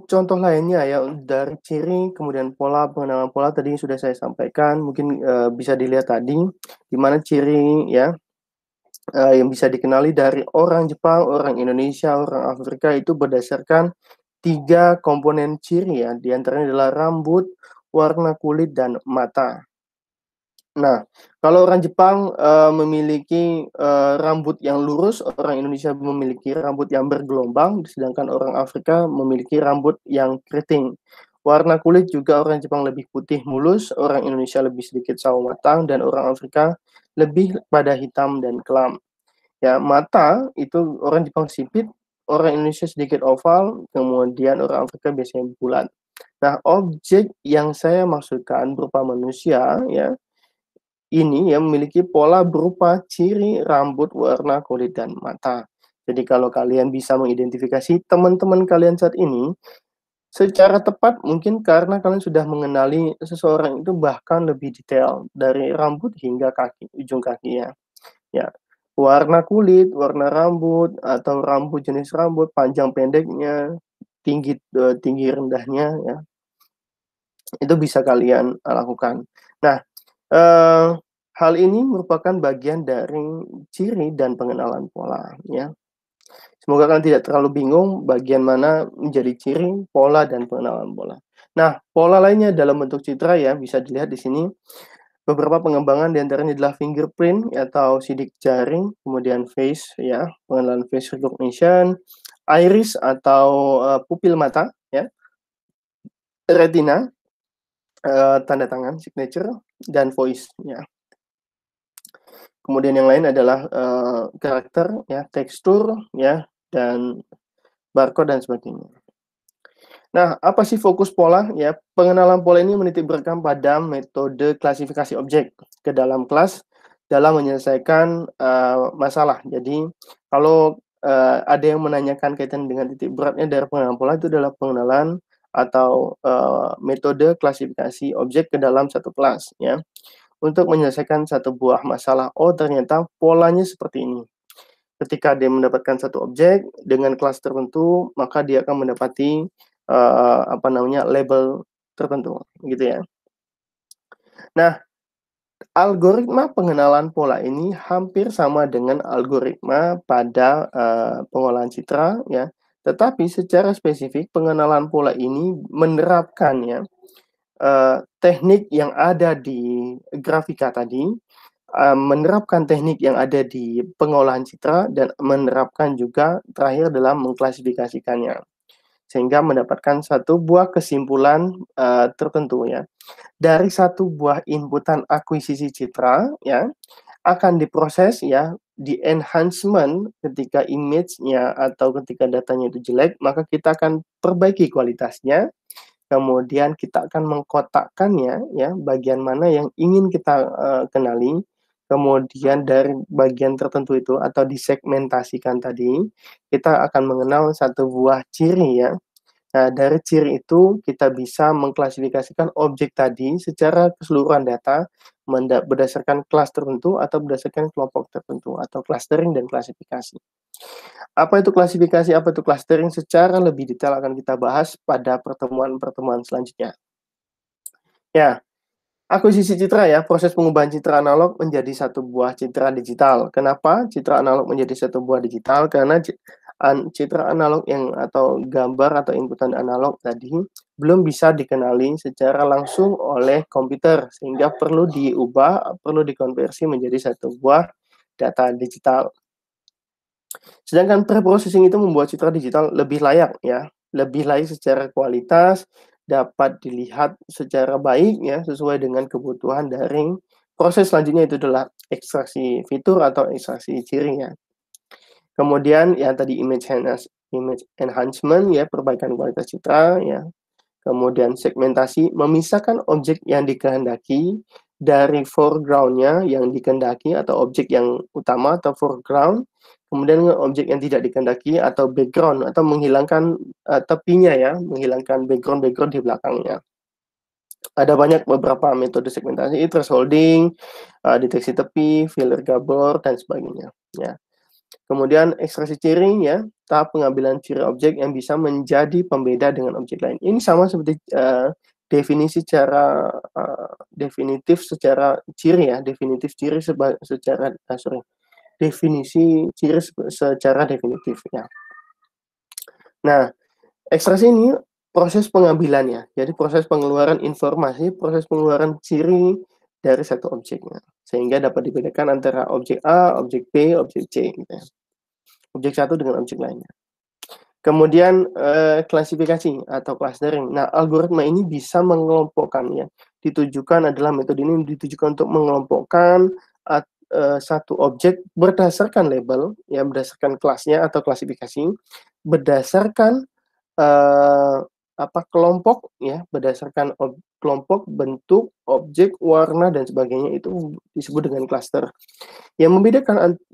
contoh lainnya ya dari ciri kemudian pengenalan pola tadi sudah saya sampaikan, mungkin bisa dilihat tadi di mana ciri ya yang bisa dikenali dari orang Jepang, orang Indonesia, orang Afrika itu berdasarkan 3 komponen ciri ya, di antaranya adalah rambut, warna kulit, dan mata. Nah, kalau orang Jepang memiliki rambut yang lurus, orang Indonesia memiliki rambut yang bergelombang, sedangkan orang Afrika memiliki rambut yang keriting. Warna kulit juga orang Jepang lebih putih mulus, orang Indonesia lebih sedikit sawo matang, dan orang Afrika lebih pada hitam dan kelam. Ya, mata itu orang Jepang sipit, orang Indonesia sedikit oval, kemudian orang Afrika biasanya bulat. Nah, objek yang saya maksudkan berupa manusia ya, ini yang memiliki pola berupa ciri rambut, warna kulit, dan mata. Jadi kalau kalian bisa mengidentifikasi teman-teman kalian saat ini secara tepat mungkin karena kalian sudah mengenali seseorang itu bahkan lebih detail dari rambut hingga kaki, ujung kakinya. Ya, warna kulit, warna rambut, atau rambut jenis rambut, panjang pendeknya, tinggi rendahnya ya, itu bisa kalian lakukan. Nah, eee, hal ini merupakan bagian dari ciri dan pengenalan pola ya. Semoga kalian tidak terlalu bingung bagian mana menjadi ciri, pola, dan pengenalan pola. Nah, pola lainnya dalam bentuk citra ya, bisa dilihat di sini. Beberapa pengembangan di antaranya adalah fingerprint atau sidik jari, kemudian face ya, pengenalan face recognition, iris atau, pupil mata ya, retina, tanda tangan signature, dan voice ya. Kemudian yang lain adalah, karakter ya, tekstur ya, dan barcode dan sebagainya. Nah, apa sih fokus pola? Ya, pengenalan pola ini menitik beratkan pada metode klasifikasi objek ke dalam kelas dalam menyelesaikan, masalah. Jadi, kalau, ada yang menanyakan kaitan dengan titik beratnya dari pengenalan pola itu adalah pengenalan atau, metode klasifikasi objek ke dalam satu kelas, ya, untuk menyelesaikan satu buah masalah. Oh, ternyata polanya seperti ini. Ketika dia mendapatkan satu objek dengan kelas tertentu, maka dia akan mendapati, apa namanya, label tertentu, gitu ya. Nah, algoritma pengenalan pola ini hampir sama dengan algoritma pada, pengolahan citra ya, tetapi secara spesifik pengenalan pola ini menerapkan ya, teknik yang ada di grafika tadi, menerapkan teknik yang ada di pengolahan citra dan menerapkan juga terakhir dalam mengklasifikasikannya. Sehingga mendapatkan satu buah kesimpulan, tertentu ya. Dari satu buah inputan akuisisi citra ya, akan diproses ya, di-enhancement ketika image-nya atau ketika datanya itu jelek, maka kita akan perbaiki kualitasnya, kemudian kita akan mengkotakkannya ya, bagian mana yang ingin kita, kenali, kemudian dari bagian tertentu itu atau disegmentasikan tadi, kita akan mengenal satu buah ciri ya. Nah, dari ciri itu kita bisa mengklasifikasikan objek tadi secara keseluruhan data berdasarkan kelas tertentu atau berdasarkan kelompok tertentu atau clustering dan klasifikasi. Apa itu klasifikasi, apa itu clustering secara lebih detail akan kita bahas pada pertemuan-pertemuan selanjutnya. Ya, akuisisi citra ya, proses pengubahan citra analog menjadi satu buah citra digital. Kenapa citra analog menjadi satu buah digital? Karena citra analog yang atau gambar atau inputan analog tadi belum bisa dikenali secara langsung oleh komputer, sehingga perlu diubah, perlu dikonversi menjadi satu buah data digital. Sedangkan preprocessing itu membuat citra digital lebih layak ya, lebih layak secara kualitas, dapat dilihat secara baik ya, sesuai dengan kebutuhan daring. Proses selanjutnya itu adalah ekstraksi fitur atau ekstraksi ciri ya. Kemudian ya tadi image enhancement ya, perbaikan kualitas citra ya. Kemudian segmentasi, memisahkan objek yang dikehendaki dari foreground-nya yang dikehendaki atau objek yang utama atau foreground, kemudian objek yang tidak dikehendaki atau background atau menghilangkan, tepinya ya, menghilangkan background-background di belakangnya. Ada banyak beberapa metode segmentasi, thresholding, deteksi tepi, filler gabor, dan sebagainya, ya. Kemudian ekstraksi ciri ya, tahap pengambilan ciri objek yang bisa menjadi pembeda dengan objek lain. Ini sama seperti, definisi secara, definitif secara ciri ya, definitif ciri secara definisi ciri secara definitif ya. Nah, ekstraksi ini proses pengambilannya, jadi proses pengeluaran informasi, proses pengeluaran ciri dari satu objeknya, sehingga dapat dibedakan antara objek A, objek B, objek C gitu ya. Objek satu dengan objek lainnya. Kemudian, klasifikasi atau clustering. Nah, algoritma ini bisa mengelompokkan ya, ditujukan adalah metode ini ditujukan untuk mengelompokkan satu objek berdasarkan label, ya berdasarkan kelasnya atau klasifikasi, berdasarkan, kelompok ya, berdasarkan kelompok, bentuk, objek, warna, dan sebagainya itu disebut dengan cluster. Yang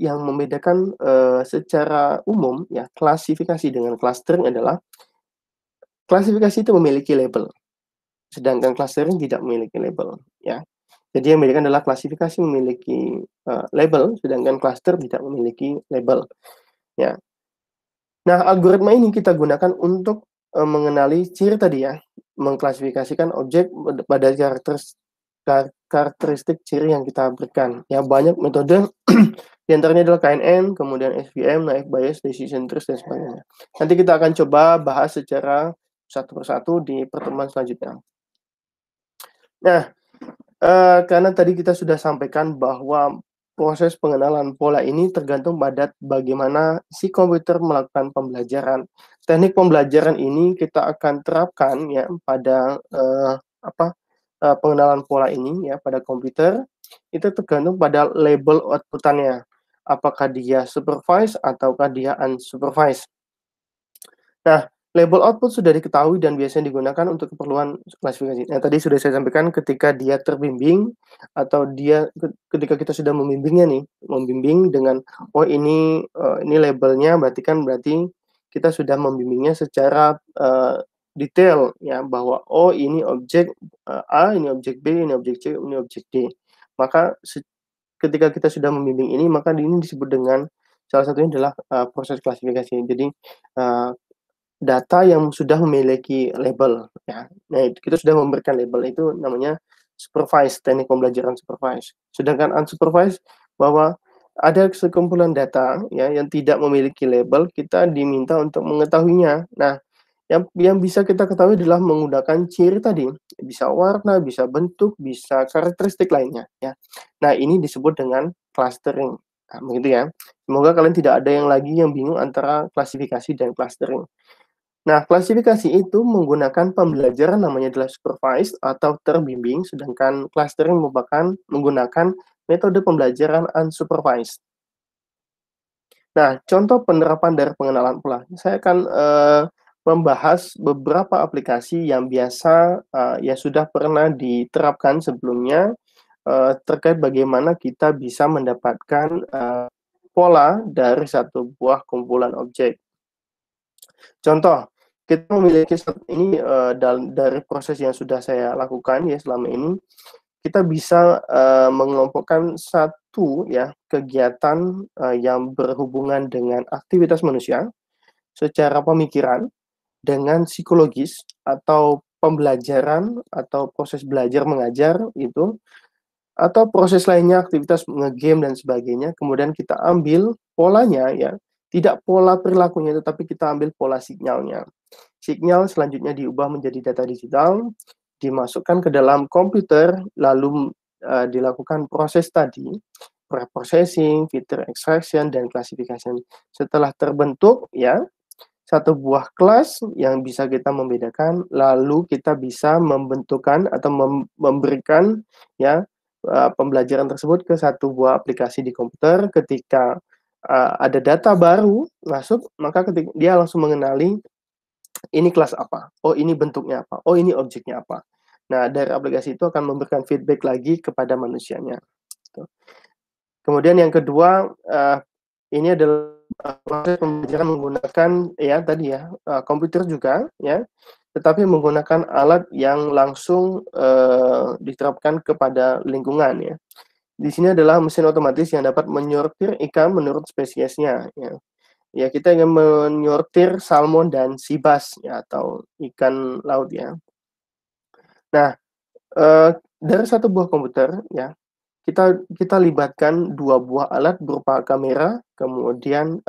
membedakan secara umum ya, klasifikasi dengan clustering adalah klasifikasi itu memiliki label, sedangkan clustering tidak memiliki label ya. Jadi yang membedakan adalah klasifikasi memiliki label, sedangkan cluster tidak memiliki label. Ya. Nah, algoritma ini kita gunakan untuk mengenali ciri tadi ya, mengklasifikasikan objek pada karakteristik ciri yang kita berikan. Ya, banyak metode, di antaranya adalah KNN, kemudian SVM, naive Bayes, decision trees, dan sebagainya. Nanti kita akan coba bahas secara satu persatu di pertemuan selanjutnya. Nah, karena tadi kita sudah sampaikan bahwa proses pengenalan pola ini tergantung pada bagaimana si komputer melakukan pembelajaran. Teknik pembelajaran ini kita akan terapkan ya pada pengenalan pola ini ya pada komputer. Itu tergantung pada label outputannya. Apakah dia supervised ataukah dia unsupervised. Nah, label output sudah diketahui dan biasanya digunakan untuk keperluan klasifikasi. Nah, tadi sudah saya sampaikan ketika dia terbimbing atau ketika kita sudah membimbingnya nih, membimbing dengan oh ini labelnya berarti kita sudah membimbingnya secara detail ya bahwa oh ini objek A, ini objek B, ini objek C, ini objek D. Maka ketika kita sudah membimbing ini maka ini disebut dengan salah satunya adalah proses klasifikasi. Jadi data yang sudah memiliki label ya. Nah, kita sudah memberikan label itu namanya supervised, teknik pembelajaran supervised. Sedangkan unsupervised bahwa ada sekumpulan data ya yang tidak memiliki label, kita diminta untuk mengetahuinya. Nah, yang bisa kita ketahui adalah menggunakan ciri tadi, bisa warna, bisa bentuk, bisa karakteristik lainnya ya. Nah, ini disebut dengan clustering. Nah, begitu ya. Semoga kalian tidak ada yang lagi yang bingung antara klasifikasi dan clustering. Nah, klasifikasi itu menggunakan pembelajaran namanya adalah supervised atau terbimbing, sedangkan clustering merupakan menggunakan metode pembelajaran unsupervised. Nah, contoh penerapan dari pengenalan pola. Saya akan membahas beberapa aplikasi yang biasa yang sudah pernah diterapkan sebelumnya terkait bagaimana kita bisa mendapatkan pola dari satu buah kumpulan objek. Contoh, kita memiliki ini dari proses yang sudah saya lakukan ya selama ini, kita bisa mengelompokkan satu ya kegiatan yang berhubungan dengan aktivitas manusia secara pemikiran dengan psikologis atau pembelajaran atau proses belajar mengajar itu atau proses lainnya aktivitas nge-game dan sebagainya, kemudian kita ambil polanya ya, tidak pola perilakunya tetapi kita ambil pola sinyalnya. Sinyal selanjutnya diubah menjadi data digital, dimasukkan ke dalam komputer, lalu dilakukan proses tadi, preprocessing, filter extraction, dan classification. Setelah terbentuk ya, satu buah kelas yang bisa kita membedakan, lalu kita bisa membentukkan atau memberikan ya pembelajaran tersebut ke satu buah aplikasi di komputer. Ketika ada data baru masuk, maka ketika dia langsung mengenali ini kelas apa, oh ini bentuknya apa, oh ini objeknya apa. Nah, dari aplikasi itu akan memberikan feedback lagi kepada manusianya. Kemudian yang kedua, ini adalah proses pembelajaran menggunakan ya tadi ya komputer juga ya, tetapi menggunakan alat yang langsung diterapkan kepada lingkungan ya. Di sini adalah mesin otomatis yang dapat menyortir ikan menurut spesiesnya ya. Ya, kita ingin menyortir salmon dan sea bass ya atau ikan laut ya. Nah, dari satu buah komputer ya, kita libatkan dua buah alat berupa kamera, kemudian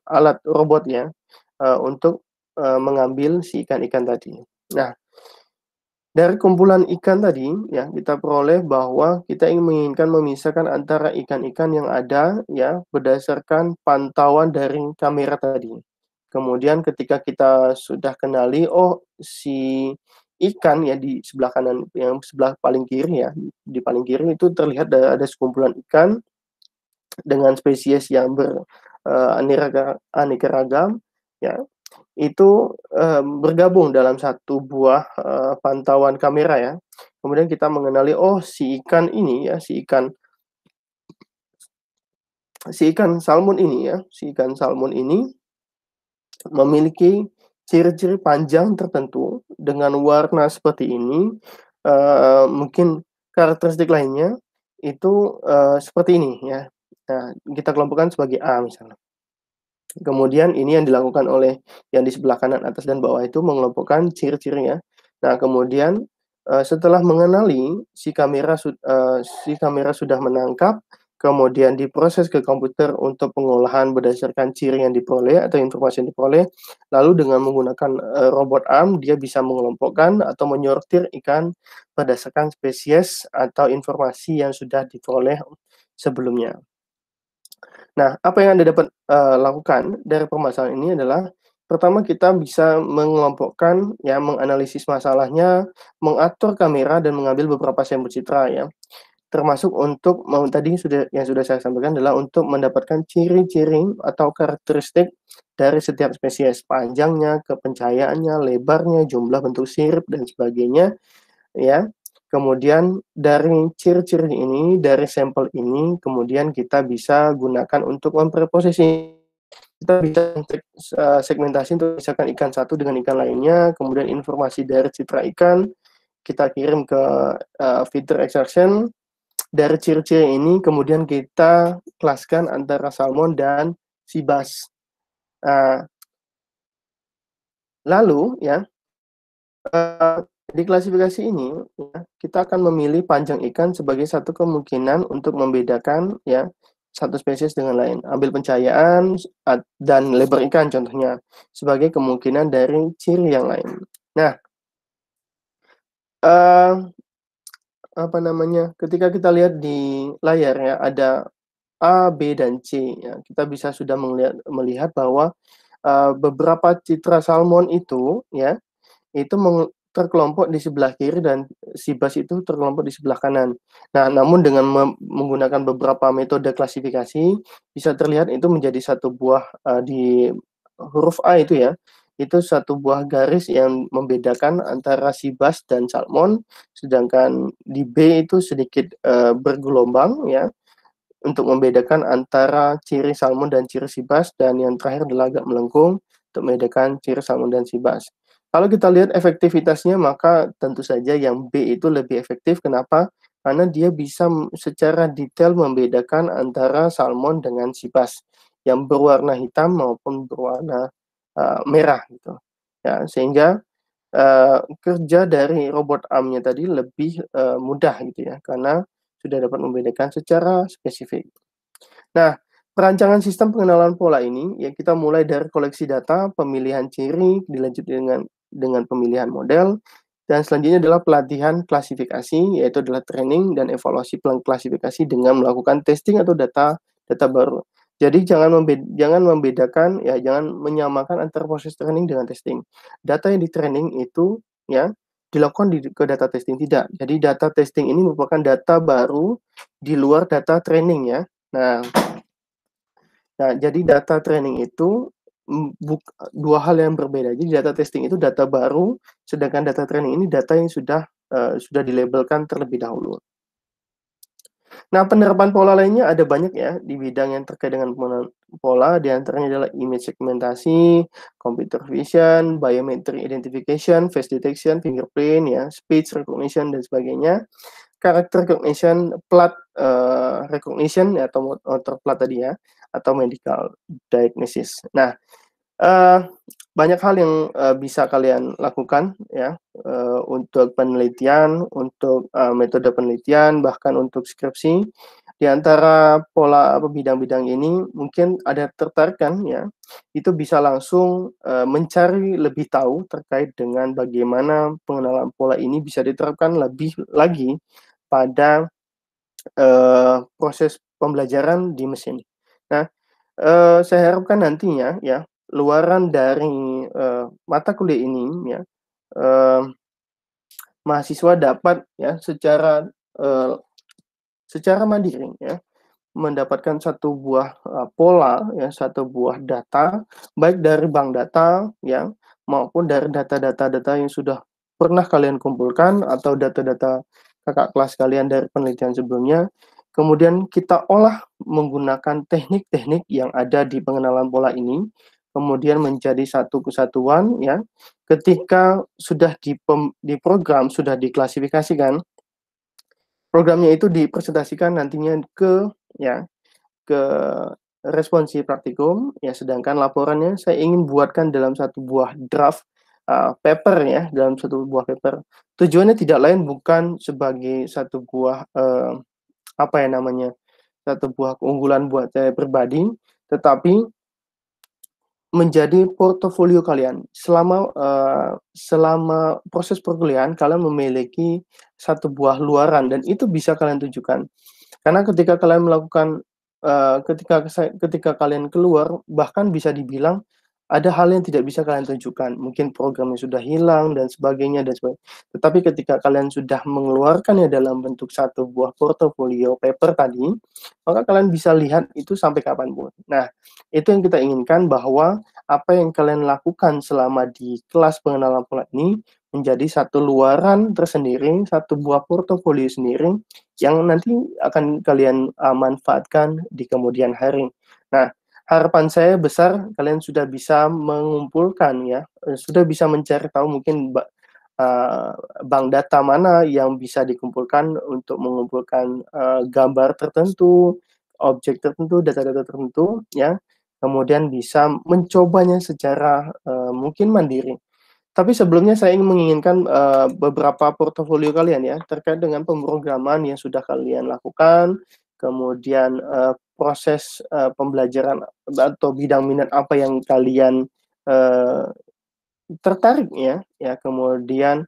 alat robot ya untuk mengambil si ikan-ikan tadi. Nah, dari kumpulan ikan tadi ya kita peroleh bahwa kita menginginkan memisahkan antara ikan-ikan yang ada ya berdasarkan pantauan dari kamera tadi. Kemudian ketika kita sudah kenali oh si ikan ya di sebelah kanan yang sebelah paling kiri ya, di paling kiri itu terlihat ada sekumpulan ikan dengan spesies yang aneka ragam ya. Itu bergabung dalam satu buah pantauan kamera ya. Kemudian kita mengenali oh si ikan ini ya, si ikan salmon ini memiliki ciri-ciri panjang tertentu dengan warna seperti ini, mungkin karakteristik lainnya itu, seperti ini ya. Nah, kita kelompokkan sebagai A misalnya. Kemudian ini yang dilakukan oleh yang di sebelah kanan atas dan bawah itu mengelompokkan ciri-cirinya. Nah, kemudian, setelah mengenali si kamera sudah menangkap, kemudian diproses ke komputer untuk pengolahan berdasarkan ciri yang diperoleh atau informasi yang diperoleh, lalu dengan menggunakan, robot arm dia bisa mengelompokkan atau menyortir ikan berdasarkan spesies atau informasi yang sudah diperoleh sebelumnya. Nah, apa yang Anda dapat, lakukan dari permasalahan ini adalah, pertama kita bisa mengelompokkan ya, menganalisis masalahnya, mengatur kamera dan mengambil beberapa sampel citra ya. Termasuk untuk tadi sudah saya sampaikan adalah untuk mendapatkan ciri-ciri atau karakteristik dari setiap spesies, panjangnya, kepencahayaannya, lebarnya, jumlah bentuk sirip dan sebagainya ya. Kemudian dari ciri-ciri ini, dari sampel ini, kemudian kita bisa gunakan untuk mempreposisi. Kita bisa segmentasi untuk misalkan ikan satu dengan ikan lainnya, kemudian informasi dari citra ikan kita kirim ke, feeder extraction. Dari ciri-ciri ini kemudian kita kelaskan antara salmon dan sea bass. Lalu ya, di klasifikasi ini ya, kita akan memilih panjang ikan sebagai satu kemungkinan untuk membedakan ya, satu spesies dengan lain. Ambil pencahayaan dan lebar ikan contohnya, sebagai kemungkinan dari ciri yang lain. Nah, apa namanya, ketika kita lihat di layar ya, ada A, B, dan C ya, kita bisa sudah melihat bahwa, beberapa citra salmon itu ya, itu terkelompok di sebelah kiri dan si bas itu terkelompok di sebelah kanan. Nah, namun dengan menggunakan beberapa metode klasifikasi, bisa terlihat itu menjadi satu buah, di huruf A itu ya, itu satu buah garis yang membedakan antara si bas dan salmon, sedangkan di B itu sedikit, bergelombang ya, untuk membedakan antara ciri salmon dan ciri sibas, dan yang terakhir adalah agak melengkung untuk membedakan ciri salmon dan sibas. Kalau kita lihat efektivitasnya, maka tentu saja yang B itu lebih efektif. Kenapa? Karena dia bisa secara detail membedakan antara salmon dengan sibas yang berwarna hitam maupun berwarna merah gitu. Ya, sehingga kerja dari robot arm-nya tadi lebih, mudah gitu ya, karena sudah dapat membedakan secara spesifik. Nah, perancangan sistem pengenalan pola ini, ya kita mulai dari koleksi data, pemilihan ciri, dilanjut dengan pemilihan model, dan selanjutnya adalah pelatihan klasifikasi, yaitu adalah training dan evaluasi klasifikasi dengan melakukan testing atau data baru. Jadi jangan membedakan ya, jangan menyamakan antara proses training dengan testing. Data yang di-training itu ya, dilakukan ke data testing, tidak. Jadi data testing ini merupakan data baru di luar data training ya. Nah, jadi data training itu, dua hal yang berbeda. Jadi data testing itu data baru, sedangkan data training ini data yang sudah dilabelkan terlebih dahulu. Nah, penerapan pola lainnya ada banyak ya, di bidang yang terkait dengan pengenalan pola, di antaranya adalah image segmentasi, computer vision, biometric identification, face detection, fingerprint ya, speech recognition, dan sebagainya. Character recognition, plat recognition ya, atau motor plat tadi ya, atau medical diagnosis. Nah, banyak hal yang, bisa kalian lakukan ya, untuk penelitian, untuk, metode penelitian, bahkan untuk skripsi. Di antara pola bidang-bidang ini mungkin ada tertarik kan ya, itu bisa langsung, mencari lebih tahu terkait dengan bagaimana pengenalan pola ini bisa diterapkan lebih lagi pada, proses pembelajaran di mesin. Nah, saya harapkan nantinya ya, luaran dari, mata kuliah ini ya, eee, mahasiswa dapat ya eee, secara mandiri ya, mendapatkan satu buah, pola ya, satu buah data, baik dari bank data ya, maupun dari data-data yang sudah pernah kalian kumpulkan atau data-data kakak kelas kalian dari penelitian sebelumnya. Kemudian kita olah menggunakan teknik-teknik yang ada di pengenalan pola ini, kemudian menjadi satu kesatuan ya. ketika sudah diprogram, sudah diklasifikasikan, programnya itu dipresentasikan nantinya ya, ke responsi praktikum, ya sedangkan laporannya saya ingin buatkan dalam satu buah draft, paper ya, dalam satu buah paper. Tujuannya tidak lain bukan sebagai satu buah, apa ya namanya, satu buah keunggulan buat saya pribadi, tetapi menjadi portofolio kalian. Selama proses perkuliahan kalian memiliki satu buah luaran dan itu bisa kalian tunjukkan. Karena ketika kalian melakukan, ketika kalian keluar, bahkan bisa dibilang ada hal yang tidak bisa kalian tunjukkan, mungkin programnya sudah hilang dan sebagainya dan sebagainya. Tetapi ketika kalian sudah mengeluarkannya dalam bentuk satu buah portofolio paper tadi, maka kalian bisa lihat itu sampai kapan pun. Nah, itu yang kita inginkan bahwa apa yang kalian lakukan selama di kelas pengenalan pola ini menjadi satu luaran tersendiri, satu buah portofolio sendiri yang nanti akan kalian, manfaatkan di kemudian hari. Nah, harapan saya besar kalian sudah bisa mengumpulkan ya, sudah bisa mencari tahu mungkin eee, bank data mana yang bisa dikumpulkan untuk mengumpulkan, gambar tertentu, objek tertentu, data-data tertentu ya, kemudian bisa mencobanya secara, mungkin mandiri. Tapi sebelumnya saya ingin menginginkan, beberapa portofolio kalian ya, terkait dengan pemrograman yang sudah kalian lakukan, kemudian, proses, pembelajaran atau bidang minat apa yang kalian, eee, tertarik ya, kemudian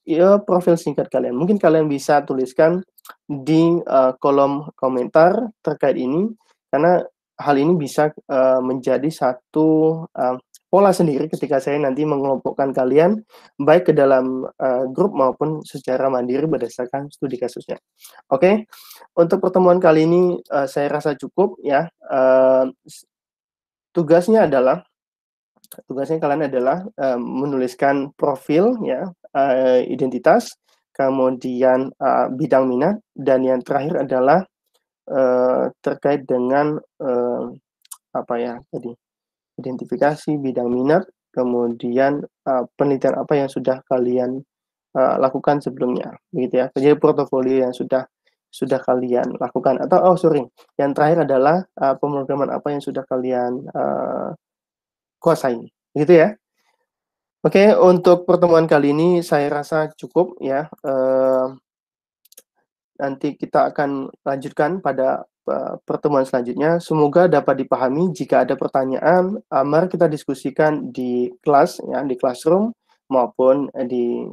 ya profil singkat kalian. Mungkin kalian bisa tuliskan di, kolom komentar terkait ini, karena hal ini bisa, menjadi satu, pola sendiri ketika saya nanti mengelompokkan kalian, baik ke dalam, grup maupun secara mandiri berdasarkan studi kasusnya. Oke, untuk pertemuan kali ini, saya rasa cukup ya, tugasnya adalah tugasnya kalian adalah, menuliskan profil ya, identitas, kemudian, bidang minat, dan yang terakhir adalah, terkait dengan, apa ya tadi, identifikasi, bidang minat, kemudian, penelitian apa yang sudah kalian, lakukan sebelumnya, begitu ya. Jadi portofolio yang sudah kalian lakukan atau sorry, yang terakhir adalah, pemrograman apa yang sudah kalian, kuasai, gitu ya. Oke, untuk pertemuan kali ini saya rasa cukup ya, nanti kita akan lanjutkan pada, pertemuan selanjutnya. Semoga dapat dipahami. Jika ada pertanyaan, mari kita diskusikan di kelas ya, di classroom maupun, di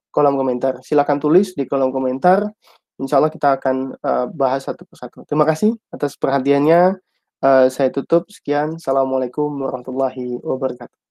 kolom komentar. Silakan tulis di kolom komentar, insya Allah kita akan, bahas satu persatu. Terima kasih atas perhatiannya, saya tutup, sekian. Assalamualaikum warahmatullahi wabarakatuh.